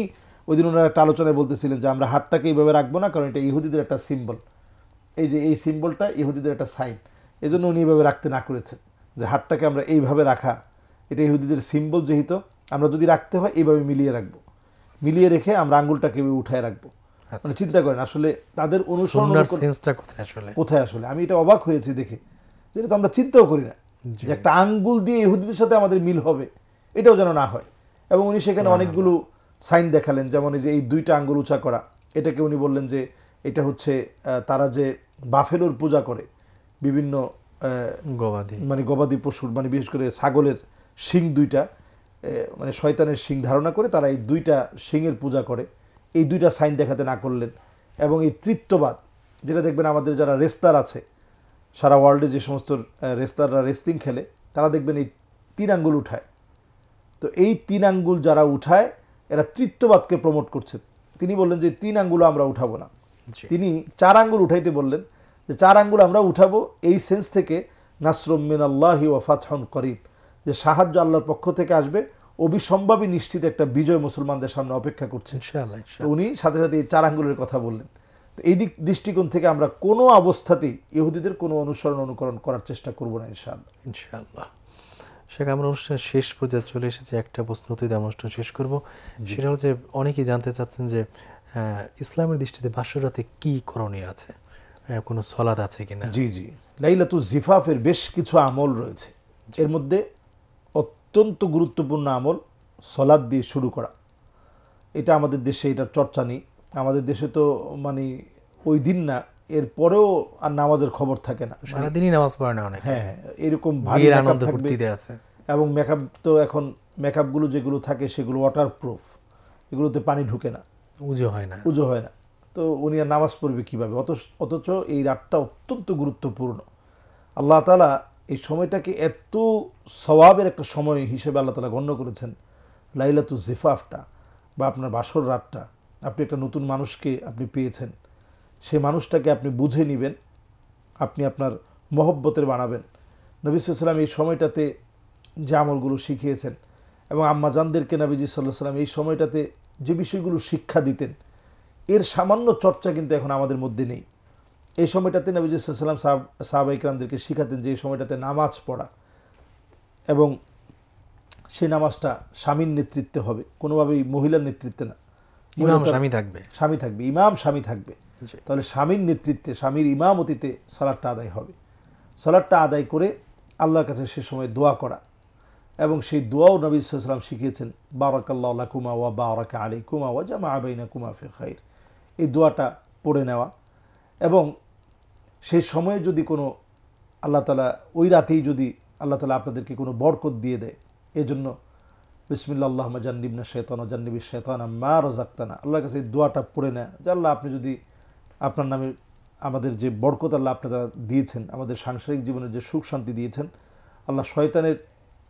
ওই দিন ওনার একটা আলোচনায় বলতেছিলেন যে আমরা হাতটাকে এইভাবে রাখবো না, কারণ এটা ইহুদিদের একটা সিম্বল, এই যে এই সিম্বলটা ইহুদিদের একটা সাইন। এই জন্য উনি এইভাবে রাখতে না করেছেন, যে হাতটাকে আমরা এইভাবে রাখা, এটা ইহুদিদের সিম্বল, যেহেতু আমরা যদি রাখতে হয় এইভাবে মিলিয়ে রাখবো, মিলিয়ে রেখে আমরা আঙ্গুলটাকে উঠায় রাখবো। মানে চিন্তা করেন আসলে তাদের অনুসরণ কোথায় আসলে। আমি এটা অবাক হয়েছি দেখে, যেটা তো আমরা চিন্তাও করি না যে একটা আঙ্গুল দিয়ে ইহুদিদের সাথে আমাদের মিল হবে, এটাও যেন না হয়। এবং উনি সেখানে অনেকগুলো সাইন দেখালেন, যেমন এই যে এই দুইটা আঙ্গুল উঁচা করা, এটাকে উনি বললেন যে এটা হচ্ছে তারা যে বাফেলোর পূজা করে, বিভিন্ন গবাদি পশুর, মানে বিশেষ করে ছাগলের শিং দুইটা, মানে শয়তানের শিং ধারণা করে তারা এই দুইটা শিংয়ের পূজা করে, এই দুইটা সাইন দেখাতে না করলেন। এবং এই তৃত্ববাদ, যেটা দেখবেন আমাদের যারা রেসলার আছে সারা ওয়ার্ল্ডে, যে সমস্ত রেসলাররা রেসলিং খেলে, তারা দেখবেন এই 3 আঙ্গুল উঠায়। তো এই 3 আঙ্গুল যারা উঠায়, এরা তৃত্ববাদকে প্রমোট করছে। তিনি বললেন যে 3 আঙ্গুলও আমরা উঠাবো না, তিনি 4 আঙ্গুল উঠাইতে বললেন, যে 4 আঙ্গুল আমরা উঠাবো এই সেন্স থেকে, নাসরুম মিনাল্লাহি ওয়া ফাতহুন করিব, যে সাহায্য আল্লাহর পক্ষ থেকে আসবে, অবিসম্ভাবী নিশ্চিত একটা বিজয় মুসলমানদের সামনে অপেক্ষা করছে ইনশাআল্লাহ। উনি সাথে সাথে এই 4 আঙ্গুলের কথা বললেন। তো এই দিক দৃষ্টিকোণ থেকে আমরা কোনো অবস্থাতেই ইহুদিদের কোনো অনুসরণ অনুকরণ করার চেষ্টা করব না ইনশাআল্লাহ। ইনশাআল্লাহ। সেটা আমরা অনুষ্ঠান শেষ পর্যায়ে চলে এসেছি, একটা প্রশ্ন উত্তরে আমরা অনুষ্ঠান শেষ করব। সেটা হচ্ছে অনেকেই জানতে চাচ্ছেন যে ইসলামের দৃষ্টিতে বাসরাতে কি করণীয় আছে, কোনো সলাদ আছে কিনা? জি জি, লাইলাতুল জিফাফের বেশ কিছু আমল রয়েছে। এর মধ্যে অত্যন্ত গুরুত্বপূর্ণ আমল সলাদ দিয়ে শুরু করা। এটা আমাদের দেশে এটার চর্চা নেই। আমাদের দেশে তো মানে ওই দিন না, এর পরেও আর নামাজের খবর থাকে না, সারাদিনই নামাজ পড়ে না অনেক। হ্যাঁ, এরকম ভারী বিয়ের makeup আনন্দ থাকবে। ফুর্তিতে আছে। এবং মেকআপ তো এখন মেকআপগুলো যেগুলো থাকে সেগুলো ওয়াটারপ্রুফ, এগুলোতে পানি ঢুকে না, উজু হয় না। পুজো হয় না। তো উনি আর নামাজ পড়বে কীভাবে? অথচ এই রাতটা অত্যন্ত গুরুত্বপূর্ণ। আল্লাহ তাআলা এই সময়টাকে এত সওয়াবের একটা সময় হিসেবে আল্লাহ তাআলা গণ্য করেছেন। লাইলাতুল জিফাফটা বা আপনার বাসর রাতটা, আপনি একটা নতুন মানুষকে আপনি পেয়েছেন, সেই মানুষটাকে আপনি বুঝে নেবেন, আপনি আপনার মহব্বতের বানাবেন। নবী সাল্লাল্লাহু আলাইহি ওয়াসাল্লাম এই সময়টাতে যে আমলগুলো শিখিয়েছেন এবং আম্মাজানদেরকে নবীজি সাল্লাল্লাহু আলাইহি ওয়াসাল্লাম এই সময়টাতে যে বিষয়গুলো শিক্ষা দিতেন, এর সামান্য চর্চা কিন্তু এখন আমাদের মধ্যে নেই। এই সময়টাতে নবীজি সাল্লাল্লাহু আলাইহি ওয়াসাল্লাম সাহাবায়ে কিরামদেরকে শিখাতেন যে এই সময়টাতে নামাজ পড়া, এবং সেই নামাজটা স্বামীর নেতৃত্বে হবে, কোনোভাবেই মহিলার নেতৃত্বে না। ইমাম স্বামী থাকবে, স্বামী থাকবে, ইমাম স্বামী থাকবে। তাহলে স্বামীর নেতৃত্বে, স্বামীর ইমামতিতে সালাতটা আদায় হবে। সালাতটা আদায় করে আল্লাহর কাছে সে সময় দোয়া করা, এবং সেই দোয়াও নবী সাল্লাল্লাহু আলাইহি ওয়াসাল্লাম শিখিয়েছেন, বারাকাল্লাহু লাকুমা ওয়া বারাকা আলাইকুমা ওয়া জামাআ বাইনাকুমা ফি খাইর। এই দোয়াটা পড়ে নেওয়া, এবং সেই সময়ে যদি কোনো আল্লাহ তাআলা ওই রাতেই যদি আল্লাহ তাআলা আপনাদেরকে কোনো বরকত দিয়ে দেয়, এজন্য বিসমিল্লাহ আল্লাহুম্মা জান্নিবনা শাইতানা ওয়া জান্নিবিশ শাইতানা মা রাযাকতানা, আল্লাহর কাছে এই দোয়াটা পড়ে নেয় যে আল্লাহ, আপনি যদি আপনার নামে আমাদের যে বরকত আল্লাহ আপনারা দিয়েছেন, আমাদের সাংসারিক জীবনের যে সুখ শান্তি দিয়েছেন, আল্লাহ শয়তানের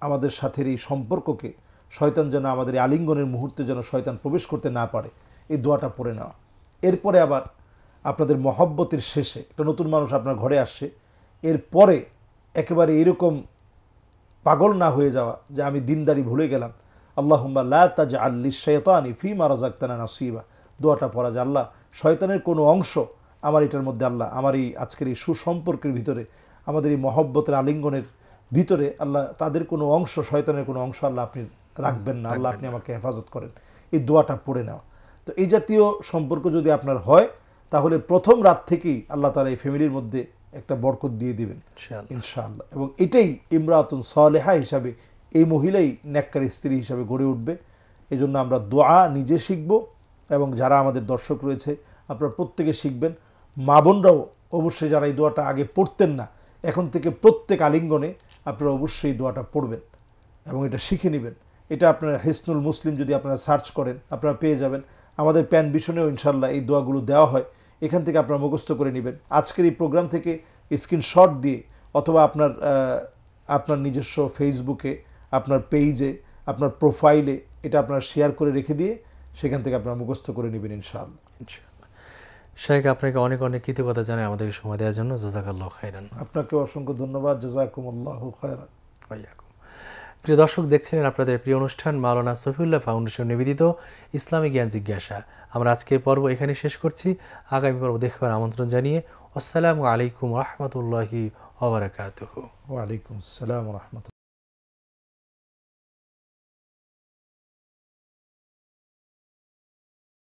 আমাদের সাথে এই সম্পর্ককে, শয়তান যেন আমাদের এই আলিঙ্গনের মুহূর্তে যেন শয়তান প্রবেশ করতে না পারে, এই দোয়াটা পড়ে নেওয়া। এরপরে আবার আপনাদের মহব্বতের শেষে একটা নতুন মানুষ আপনার ঘরে আসছে, এরপরে একেবারে এরকম পাগল না হয়ে যাওয়া যে আমি দিনদারি ভুলে গেলাম, আল্লাহুম্মা লা তাজআল লিশ-শাইতানি ফীমা রাযাকতানা নাসীবা, দোয়াটা পড়া যে আল্লাহ, শয়তানের কোনো অংশ আমার এটার মধ্যে, আল্লাহ আমার এই আজকের এই সুসম্পর্কের ভিতরে, আমাদের এই মহব্বতের আলিঙ্গনের ভিতরে, আল্লাহ তাদের কোনো অংশ, শয়তানের কোনো অংশ আল্লাহ আপনি রাখবেন না, আল্লাহ আপনি আমাকে হেফাজত করেন। এই দোয়াটা পড়ে নেওয়া। তো এই জাতীয় সম্পর্ক যদি আপনার হয়, তাহলে প্রথম রাত থেকেই আল্লাহ তাআলা এই ফ্যামিলির মধ্যে একটা বরকত দিয়ে দিবেন ইনশাআল্লাহ। এবং এটাই ইমরাতুন সালেহা হিসাবে, এই মহিলাই নেককার স্ত্রী হিসাবে গড়ে উঠবে। এই জন্য আমরা দোয়া নিজে শিখব, এবং যারা আমাদের দর্শক রয়েছে আপনারা প্রত্যেকে শিখবেন। মা বোনরাও অবশ্যই, যারা এই দোয়াটা আগে পড়তেন না, এখন থেকে প্রত্যেক আলিঙ্গনে আপনারা অবশ্যই দোয়াটা পড়বেন এবং এটা শিখে নেবেন। এটা আপনারা হিসনুল মুসলিম যদি আপনারা সার্চ করেন আপনারা পেয়ে যাবেন। আমাদের প্যান ভিশনেও ইনশাআল্লাহ এই দোয়াগুলো দেওয়া হয়, এখান থেকে আপনারা মুখস্থ করে নেবেন। আজকের এই প্রোগ্রাম থেকে স্ক্রিনশট দিয়ে, অথবা আপনার নিজস্ব ফেসবুকে, আপনার পেজে, আপনার প্রোফাইলে এটা আপনারা শেয়ার করে রেখে দিয়ে সেখান থেকে আপনারা মুখস্থ করে নেবেন ইনশাআল্লাহ। শাইখ, আপনাকে অনেক অনেক কৃতজ্ঞতা জানাই আমাদেরকে সময় দেওয়ার জন্য। জাযাকাল্লাহু খাইরান। আপনাকে অসংখ্য ধন্যবাদ। জাযাকুমুল্লাহু খাইরান। প্রিয় দর্শক, দেখছিলেন আপনাদের প্রিয় অনুষ্ঠান মাওলানা সফিউল্লাহ ফাউন্ডেশন নিবেদিত ইসলামী জ্ঞান জিজ্ঞাসা। আমরা আজকের পর্ব এখানে শেষ করছি। আগামী পর্ব দেখবার আমন্ত্রণ জানিয়ে আসসালামু আলাইকুম ওয়া রাহমাতুল্লাহি ওয়া বারাকাতুহু। ওয়া আলাইকুম আসসালাম ওয়া রাহমাতুল্লাহ।